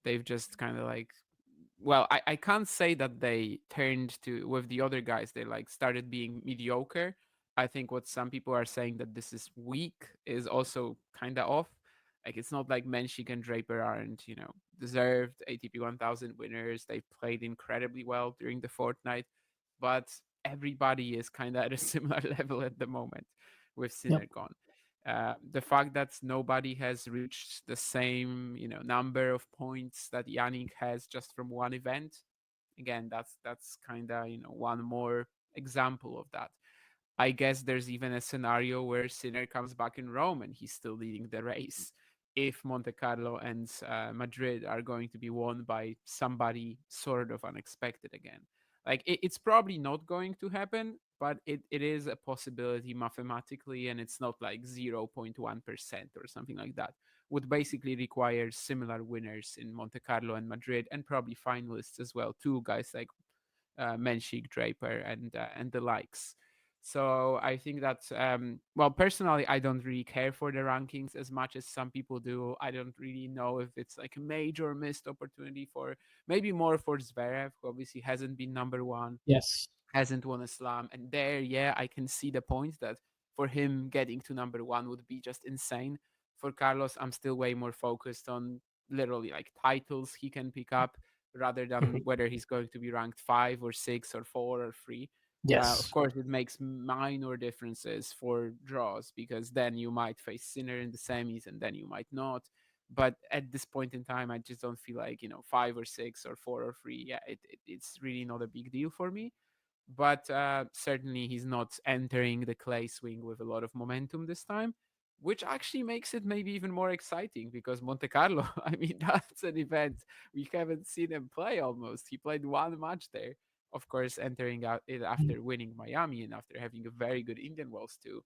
They've just kind of like, well, I can't say that they turned to with the other guys. They like started being mediocre. I think what some people are saying that this is weak is also kind of off. Like it's not like Menchik and Draper aren't, deserved ATP 1000 winners. They played incredibly well during the fortnight, but everybody is kind of at a similar level at the moment with yep, Sinner gone. The fact that nobody has reached the same number of points that Yannick has just from one event, again, that's kind of one more example of that. I guess there's even a scenario where Sinner comes back in Rome and he's still leading the race if Monte Carlo and Madrid are going to be won by somebody sort of unexpected again. Like it's probably not going to happen, but it is a possibility mathematically, and it's not like 0.1% or something like that. Would basically require similar winners in Monte Carlo and Madrid, and probably finalists as well. Two guys like Menchik, Draper, and the likes. So I think that well, personally, I don't really care for the rankings as much as some people do. I don't really know if it's like a major missed opportunity for maybe more for Zverev, who obviously hasn't been number one, yes, hasn't won a slam, and there, yeah, I can see the point that for him getting to number one would be just insane. For Carlos, I'm still way more focused on literally like titles he can pick up rather than mhm, whether he's going to be ranked 5 or 6 or 4 or 3. Of yes, course, it makes minor differences for draws because then you might face Sinner in the semis and then you might not. But at this point in time, I just don't feel like 5 or 6 or 4 or 3. Yeah, it's really not a big deal for me. But certainly he's not entering the clay swing with a lot of momentum this time, which actually makes it maybe even more exciting because Monte Carlo, I mean, that's an event we haven't seen him play almost. He played one match there, of course, entering out it after winning Miami and after having a very good Indian Wells too.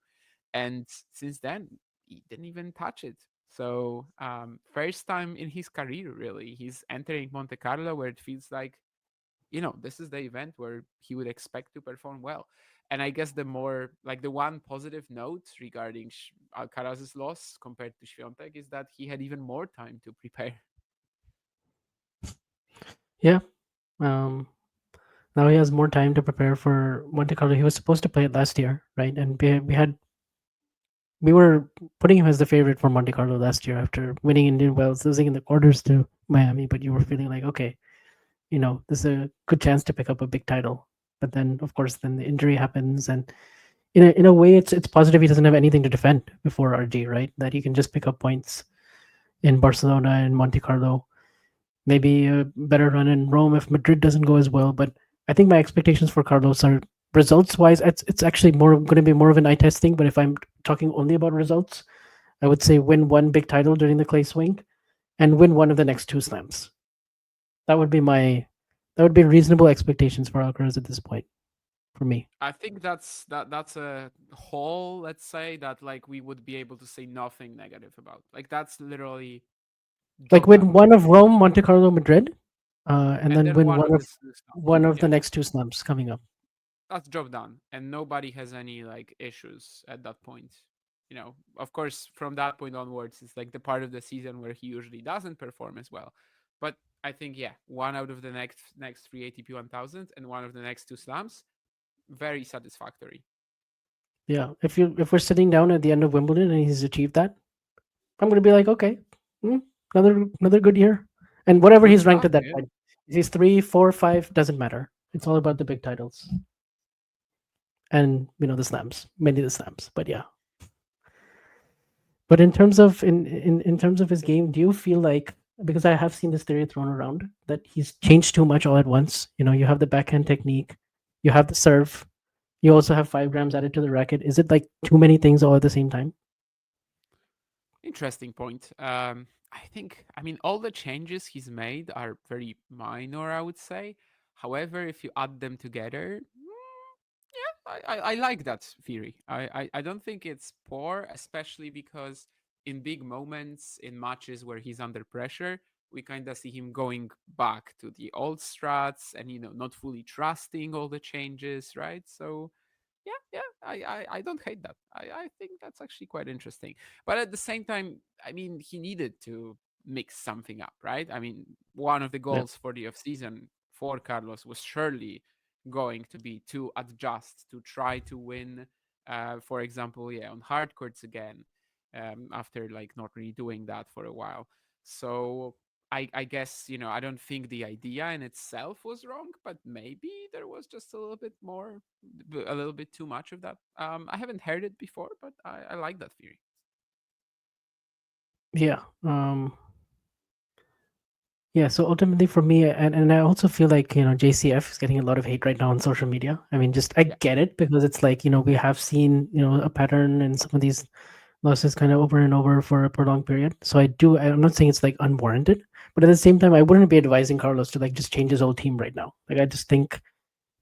And since then, he didn't even touch it. So, first time in his career, really, he's entering Monte Carlo where it feels like, this is the event where he would expect to perform well. And I guess the more, like the one positive note regarding Alcaraz's loss compared to Świątek is that he had even more time to prepare. Yeah. Um, Now he has more time to prepare for Monte Carlo. He was supposed to play it last year, right? And we were putting him as the favorite for Monte Carlo last year after winning Indian Wells, losing in the quarters to Miami. But you were feeling like, okay, this is a good chance to pick up a big title. But then, of course, then the injury happens, and in a way, it's positive he doesn't have anything to defend before RG, right? That he can just pick up points in Barcelona and Monte Carlo. Maybe a better run in Rome if Madrid doesn't go as well. But I think my expectations for Carlos are results wise. It's actually more going to be more of an eye test thing. But if I'm talking only about results, I would say win one big title during the clay swing and win one of the next two slams. That would be reasonable expectations for Alcaraz at this point for me. I think that's a whole, let's say, that like we would be able to say nothing negative about. Like that's literally Like job win done. one of Rome, Monte Carlo, Madrid, and And then then win one one of of this stuff. one of the Yeah, next two slams coming up. that's job done. And nobody has any like issues at that point. Of course, from that point onwards, it's like the part of the season where he usually doesn't perform as well. But I think, yeah, one out of the next three ATP 1000 and one of the next two slams, very satisfactory. Yeah, if we're sitting down at the end of Wimbledon and he's achieved that, I'm gonna be like, okay, hmm, another good year, and whatever Good he's ranked stuff, at that yeah. point, if he's 3, 4, 5, doesn't matter. It's all about the big titles and the slams, mainly the slams. But yeah, but in terms of his game, do you feel like, because I have seen this theory thrown around that he's changed too much all at once? You have the backhand technique, you have the serve, you also have 5 grams added to the racket. Is it like too many things all at the same time? Interesting point. I think, I mean, all the changes he's made are very minor, I would say. However, if you add them together, yeah, I like that theory. I don't think it's poor, especially because in big moments, in matches where he's under pressure, we kind of see him going back to the old strats and, not fully trusting all the changes, right? So, yeah, I don't hate that. I think that's actually quite interesting. But at the same time, I mean, he needed to mix something up, right? I mean, one of the Yeah. goals for the off season for Carlos was surely going to be to adjust, to try to win, for example, yeah, on hard courts again, after like not really doing that for a while. So I guess, I don't think the idea in itself was wrong, but maybe there was just a little bit more, a little bit too much of that. I haven't heard it before, but I like that theory. Yeah. Yeah, so ultimately for me, and I also feel like, JCF is getting a lot of hate right now on social media. I mean, just I Yeah, get it because it's like, we have seen, a pattern in some of these losses kind of over and over for a prolonged period. So I'm not saying it's like unwarranted, but at the same time, I wouldn't be advising Carlos to like just change his whole team right now. Like I just think,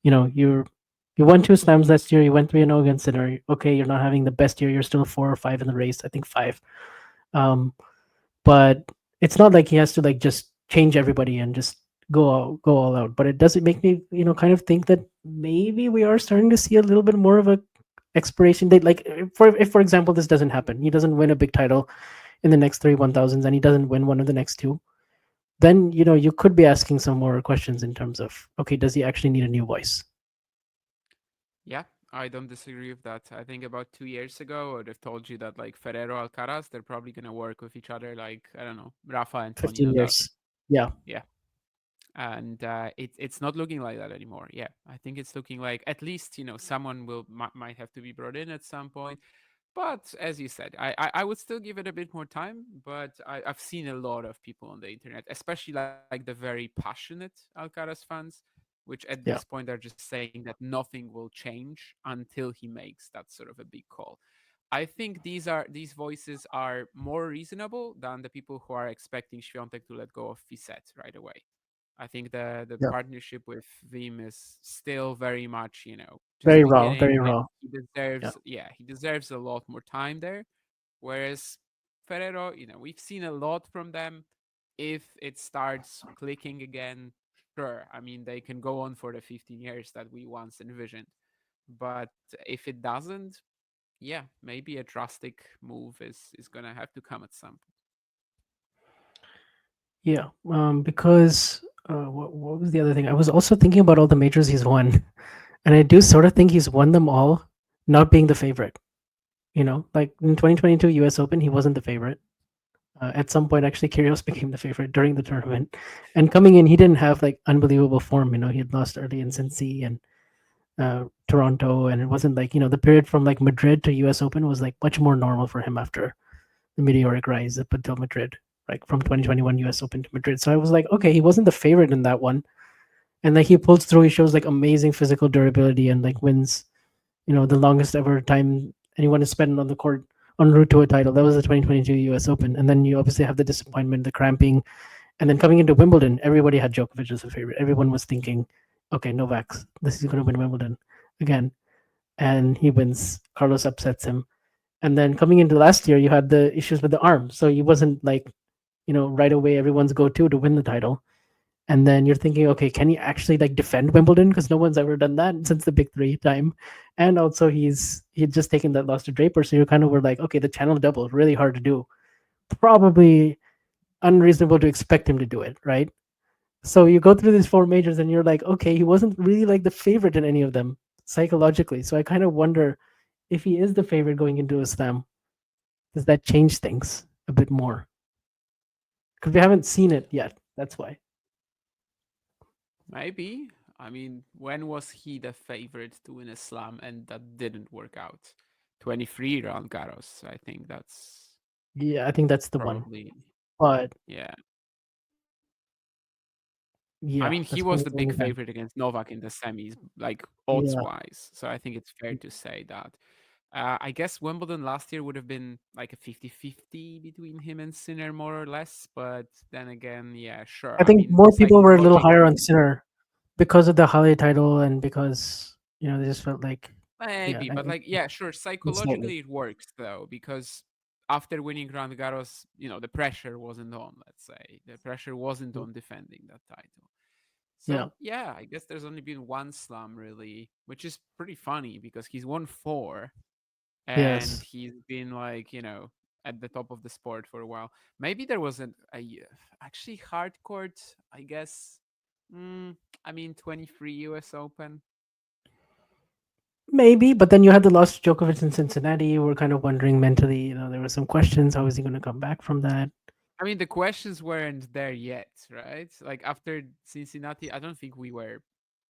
you won 2 slams last year, you went 3-0 against Sinner. Okay, you're not having the best year, you're still 4 or 5 in the race, I think 5. Um, but it's not like he has to like just change everybody and just go all out. But it does make me kind of think that maybe we are starting to see a little bit more of a expiration date. Like if for example this doesn't happen, he doesn't win a big title in the next 3 1000s and he doesn't win one of the next two, then you could be asking some more questions in terms of, okay, does he actually need a new voice? yeah, I don't disagree with that. I think about 2 years ago, I would have told you that like Ferrero Alcaraz, they're probably gonna work with each other like, I don't know, Rafa and Tony 15 Nadal. years Yeah. Yeah, and it's not looking like that anymore. Yeah, I think it's looking like at least someone might have to be brought in at some point. But as you said, I would still give it a bit more time. But I've seen a lot of people on the internet, especially like the very passionate Alcaraz fans, which which at Yeah. this point are just saying that nothing will change until he makes that sort of a big call. I think these voices are more reasonable than the people who are expecting Świątek to let go of Fisset right away. I think the Yeah. partnership with Vim is still very much, just Very raw. beginning, Very and raw. Yeah. he deserves a lot more time there. Whereas Ferrero, we've seen a lot from them. If it starts clicking again, sure. I mean, they can go on for the 15 years that we once envisioned. But if it doesn't, yeah, maybe a drastic move is gonna have to come at some point. Yeah. Because what was the other thing? I was also thinking about all the majors he's won, and I do sort of think he's won them all, not being the favorite. Like in 2022 U.S. Open, he wasn't the favorite. At some point, actually, Kyrgios became the favorite during the tournament, and coming in, he didn't have like unbelievable form. He had lost early in Cincy and Toronto, and it wasn't like the period from like Madrid to U.S. Open was like much more normal for him after the meteoric rise up until Madrid, like from 2021 U.S. Open to Madrid. So I was like, okay, he wasn't the favorite in that one, and like he pulls through. He shows like amazing physical durability and like wins, the longest ever time anyone has spent on the court en route to a title. That was the 2022 U.S. Open, and then you obviously have the disappointment, the cramping, and then coming into Wimbledon, everybody had Djokovic as a favorite. Everyone was thinking, okay, Novak's this is going to win Wimbledon again, and he wins. Carlos upsets him, and then coming into last year, you had the issues with the arm, so he wasn't like right away everyone's go-to to win the title. And then you're thinking, okay, can he actually like defend Wimbledon? Because no one's ever done that since the Big Three time. And also he'd just taken that loss to Draper, so you kind of were like, okay, the channel double, really hard to do. Probably unreasonable to expect him to do it, right? So you go through these four majors and you're like, okay, he wasn't really like the favorite in any of them psychologically. So I kind of wonder if he is the favorite going into a slam, does that change things a bit more? Because we haven't seen it yet. That's why. Maybe. I mean, when was he the favorite to win a slam and that didn't work out? 23 Roland Garros. I think that's Yeah, I think that's the one. probably, But yeah. yeah, I mean, he that's was probably the the big only time. favorite against Novak in the semis, like Yeah, odds-wise. So I think it's fair to say that. I guess Wimbledon last year would have been like a 50-50 between him and Sinner, more or less. But then again, yeah, sure. I I think mean, more people were a little higher on psychologically, Sinner because of the Halle title and because they just felt like yeah, maybe, but like, yeah, sure. slightly. Psychologically, it works though, because after winning Grand Garros, the pressure wasn't on, let's say. The pressure wasn't on defending that title. Yeah. So, yeah, I guess there's only been one slam, really, which is pretty funny because he's won four and Yes. he's been like, at the top of the sport for a while. Maybe there was actually hard court, I guess. I mean, 23 US Open. Maybe, but then you had the loss to Djokovic in Cincinnati. You were kind of wondering mentally, there were some questions. How is he going to come back from that? I mean, the questions weren't there yet, right? Like after Cincinnati, I don't think we were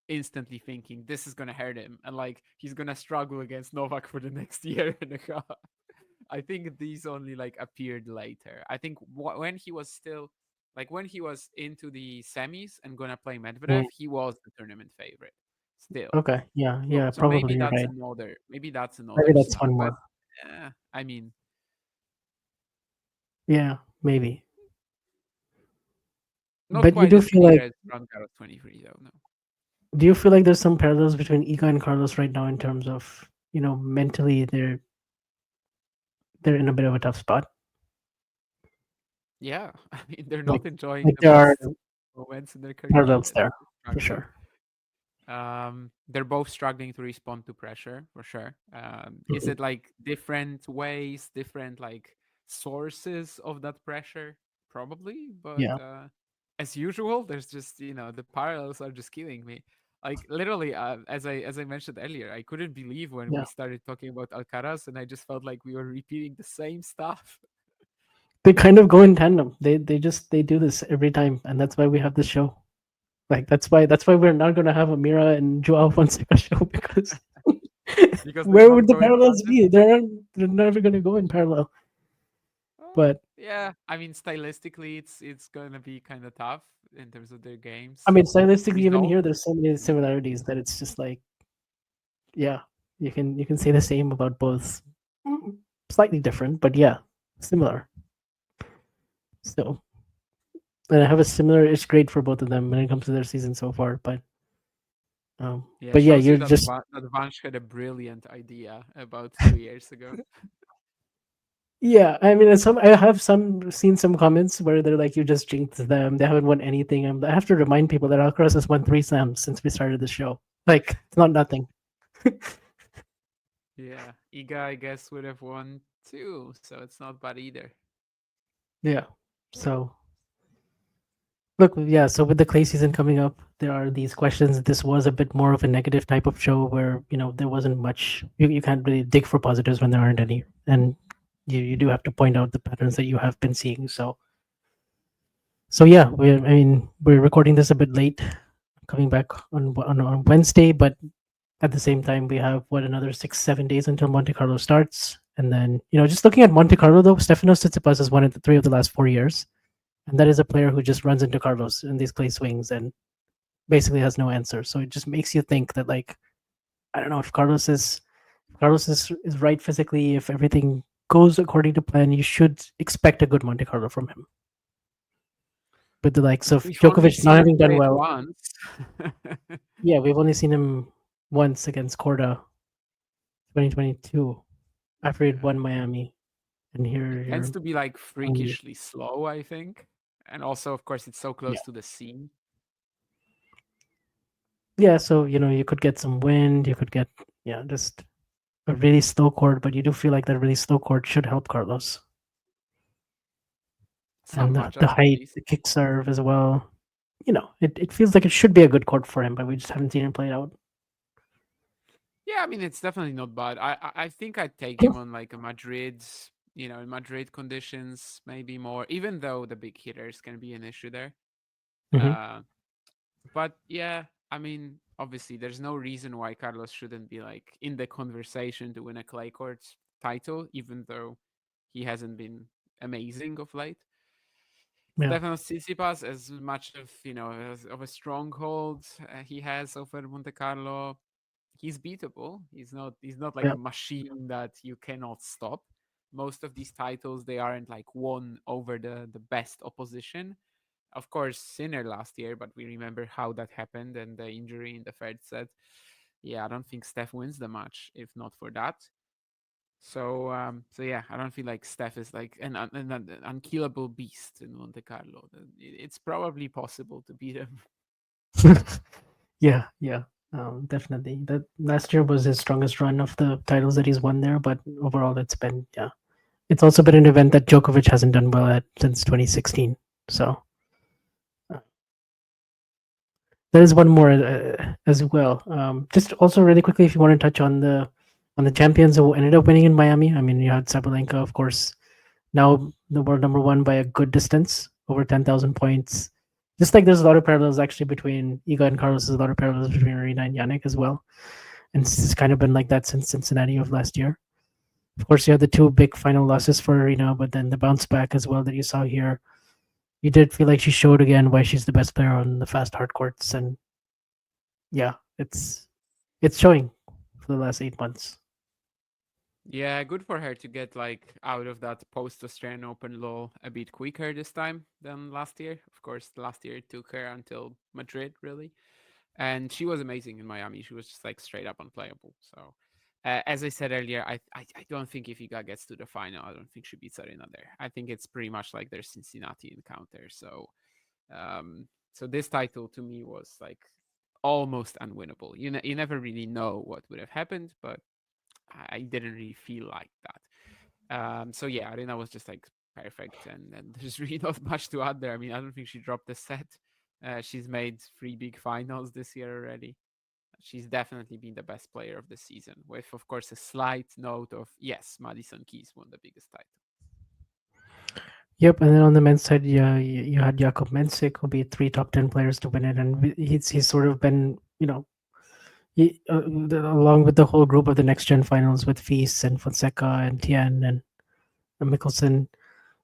instantly thinking this is gonna hurt him and like he's gonna struggle against Novak for the next year and a half. I think these only like appeared later. I think when he was still like when he was into the semis and gonna play Medvedev, Mm, he was the tournament favorite still. okay. Yeah. So, Yeah. so maybe Probably you're that's right. another Maybe that's slam. one But more. I mean, Yeah. Maybe. not But you quite do as feel clear like as Round Garros 23 though. No. do you feel like there's some parallels between Iga and Carlos right now in terms of mentally they're in a bit of a tough spot. Yeah, I mean they're Like not enjoying like the there are best moments in their careers parallels yet. there They're for struggling. sure. They're both struggling to respond to pressure for sure. Is Mhm. it like different ways, different like sources of that pressure? Probably, but Yeah. as usual, there's just the parallels are just killing me. Like literally, as I mentioned earlier, I couldn't believe when Yeah. we started talking about Alcaraz, and I just felt like we were repeating the same stuff. They kind of go in tandem. They do this every time, and that's why we have this show. Like that's why we're not gonna have a Mira and Joao Fonseca show because Because they're where would not the going parallels tangent. be? They're never gonna go in parallel. Oh, But yeah, I mean, stylistically, it's gonna be kind of tough. in terms of their games. I mean, stylistically, even Result? here, there's so many similarities that it's just like, yeah, you can say the same about both. Slightly different, but yeah, similar. So, and I have a similar-ish grade for both of them when it comes to their season so far. But Yeah, but yeah, shows you're you that just that Vansh had a brilliant idea about 2 years ago. yeah. I mean, I have seen some comments where they're like, "You just jinxed them. They haven't won anything." I have to remind people that Alcaraz has won 3 slams since we started the show. Like, it's not nothing. Yeah, Iga, I guess, would have won too, so it's not bad either. Yeah. So look, yeah. So with the clay season coming up, there are these questions. This was a bit more of a negative type of show where there wasn't much. You can't really dig for positives when there aren't any, and you do have to point out the patterns that you have been seeing. So yeah, we're recording this a bit late, coming back on Wednesday, but at the same time we have another 6-7 days until Monte Carlo starts, and then just looking at Monte Carlo though, Stefanos Tsitsipas has won it 3 of the last 4 years, and that is a player who just runs into Carlos in these clay swings and basically has no answer. So it just makes you think that, like, I don't know if Carlos is right physically. If everything goes according to plan, you should expect a good Monte Carlo from him. With the likes of We've only Djokovic not seen him having done play it well. once. Yeah, we've only seen him once against Korda, 2022, after he'd won Miami. And here, Tends to be like freakishly slow, I think. And also, of course, it's so close to the sea. yeah, so you could get some wind. You could get just a really slow court, but you do feel like that really slow court should help Carlos. And the height, the kick serve as well. It feels like it should be a good court for him, but we just haven't seen him play it out. Yeah, I mean, it's definitely not bad. I think I'd take him on like a Madrid, in Madrid conditions, maybe more, even though the big hitters can be an issue there. But yeah, I mean, obviously, there's no reason why Carlos shouldn't be like in the conversation to win a clay court title, even though he hasn't been amazing of late. Yeah. Stefanos Tsitsipas, as much of a stronghold he has over Monte Carlo, he's beatable. He's not like a machine that you cannot stop. Most of these titles, they aren't like won over the best opposition. Of course, Sinner last year, but we remember how that happened and the injury in the third set. Yeah, I don't think Steph wins the match if not for that. So yeah, I don't feel like Steph is like an unkillable beast in Monte Carlo. It's probably possible to beat him. Yeah, definitely. That last year was his strongest run of the titles that he's won there, but overall, it's also been an event that Djokovic hasn't done well at since 2016. So there is one more as well. Just also really quickly, if you want to touch on the champions who ended up winning in Miami. I mean, you had Sabalenka, of course, now the world number one by a good distance, over 10,000 points. Just like there's a lot of parallels actually between Iga and Carlos, there's a lot of parallels between Arena and Yannick as well. And it's kind of been like that since Cincinnati of last year. Of course, you had the 2 big final losses for Arena, but then the bounce back as well that you saw here. You did feel like she showed again why she's the best player on the fast hard courts. And yeah, it's showing for the last 8 months. Yeah, good for her to get like out of that post-Australian Open lull a bit quicker this time than last year. Of course, last year it took her until Madrid, really. And she was amazing in Miami. She was just like straight up unplayable. So, as I said earlier, I don't think if Iga gets to the final, I don't think she beats Arena there. I think it's pretty much like their Cincinnati encounter. So, so this title to me was like almost unwinnable. You never really know what would have happened, but I didn't really feel like that. So yeah, Arena was just like perfect, and there's really not much to add there. I mean, I don't think she dropped a set. She's made 3 big finals this year already. She's definitely been the best player of the season, with of course a slight note of yes, Madison Keys won the biggest title. Yep, and then on the men's side, yeah, you had Jakub Mensik, who beat 3 top 10 players to win it, and he's sort of been, along with the whole group of the next gen finals with Feast and Fonseca and Tien and Mickelson,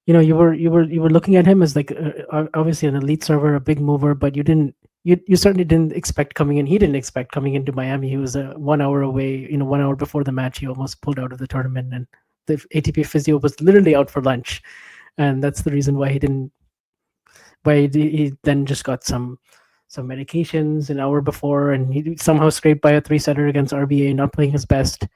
you were looking at him as like obviously an elite server, a big mover, but you certainly didn't expect coming in. He didn't expect coming into Miami. He was 1 hour away. 1 hour before the match, he almost pulled out of the tournament, and the ATP physio was literally out for lunch, and that's the reason why he didn't. Why he then just got some medications an hour before, and he somehow scraped by a 3-setter against RBA, not playing his best,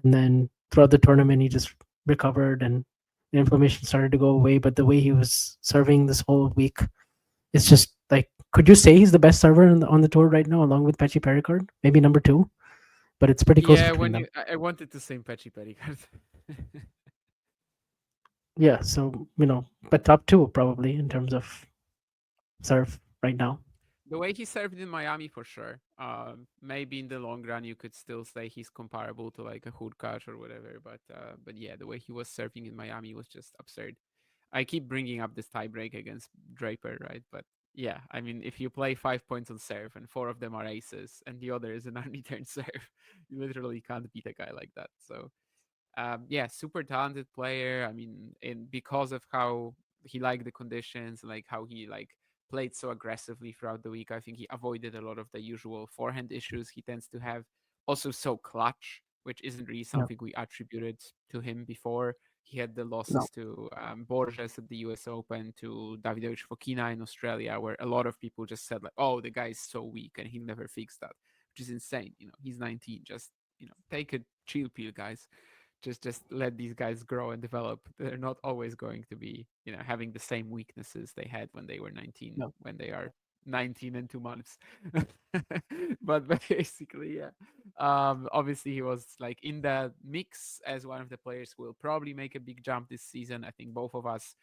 and then throughout the tournament he just recovered and the inflammation started to go away. But the way he was serving this whole week, it's just like, could you say he's the best server on the tour right now, along with Pechi Pericard? Maybe number 2, but it's pretty close between them. I wanted to say Pechi Pericard. Yeah, so but top 2 probably in terms of serve right now. The way he served in Miami, for sure. Maybe in the long run, you could still say he's comparable to like a Hurkacz or whatever. But yeah, the way he was serving in Miami was just absurd. I keep bringing up this tiebreak against Draper, right? But yeah, I mean, if you play 5 points on serve and 4 of them are aces and the other is an unreturned serve, you literally can't beat a guy like that. So yeah, super talented player. I mean, because of how he liked the conditions, like how he played so aggressively throughout the week, I think he avoided a lot of the usual forehand issues he tends to have. Also, so clutch, which isn't really something we attributed to him before. He had the losses to Borges at the US Open, to Davidovich Fokina in Australia, where a lot of people just said like, "Oh, the guy is so weak and he'll never fix that," which is insane. He's 19. Just take a chill pill, guys. Just let these guys grow and develop. They're not always going to be having the same weaknesses they had when they were 19, when they are 19 and 2 months. but basically, yeah, obviously he was like in the mix as one of the players who will probably make a big jump this season. I think both of us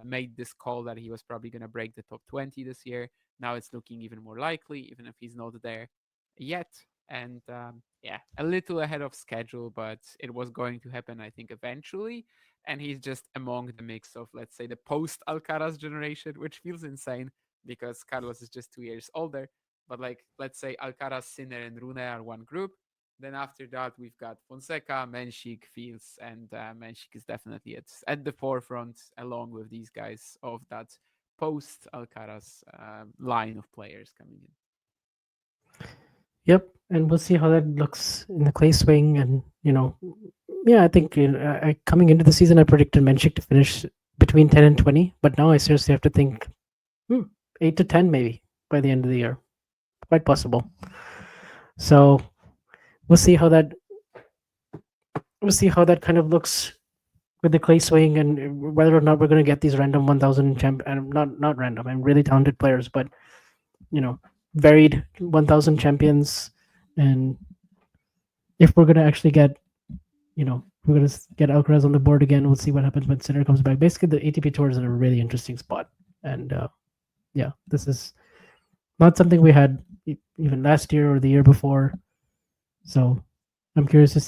made this call that he was probably going to break the top 20 this year. Now it's looking even more likely, even if he's not there yet. And yeah, a little ahead of schedule, but it was going to happen, I think, eventually. And he's just among the mix of, let's say, the post Alcaraz generation, which feels insane because Carlos is just 2 years older. But like, let's say Alcaraz, Sinner, and Rune are one group. Then after that, we've got Fonseca, Menchik, Fields, and Menchik is definitely at the forefront, along with these guys of that post Alcaraz line of players coming in. Yep, and we'll see how that looks in the clay swing. And yeah, I think coming into the season, I predicted Menchik to finish between 10 and 20, but now I seriously have to think 8 to 10 maybe by the end of the year. Quite possible. So we'll see how that kind of looks with the clay swing, and whether or not we're going to get these random 1,000 not random, and really talented players, but varied 1,000 champions. And if we're going to actually get we're going to get Alcaraz on the board again, we'll see what happens when Sinner comes back. Basically, the ATP Tour is in a really interesting spot, and yeah, this is not something we had even last year or the year before. So I'm curious to see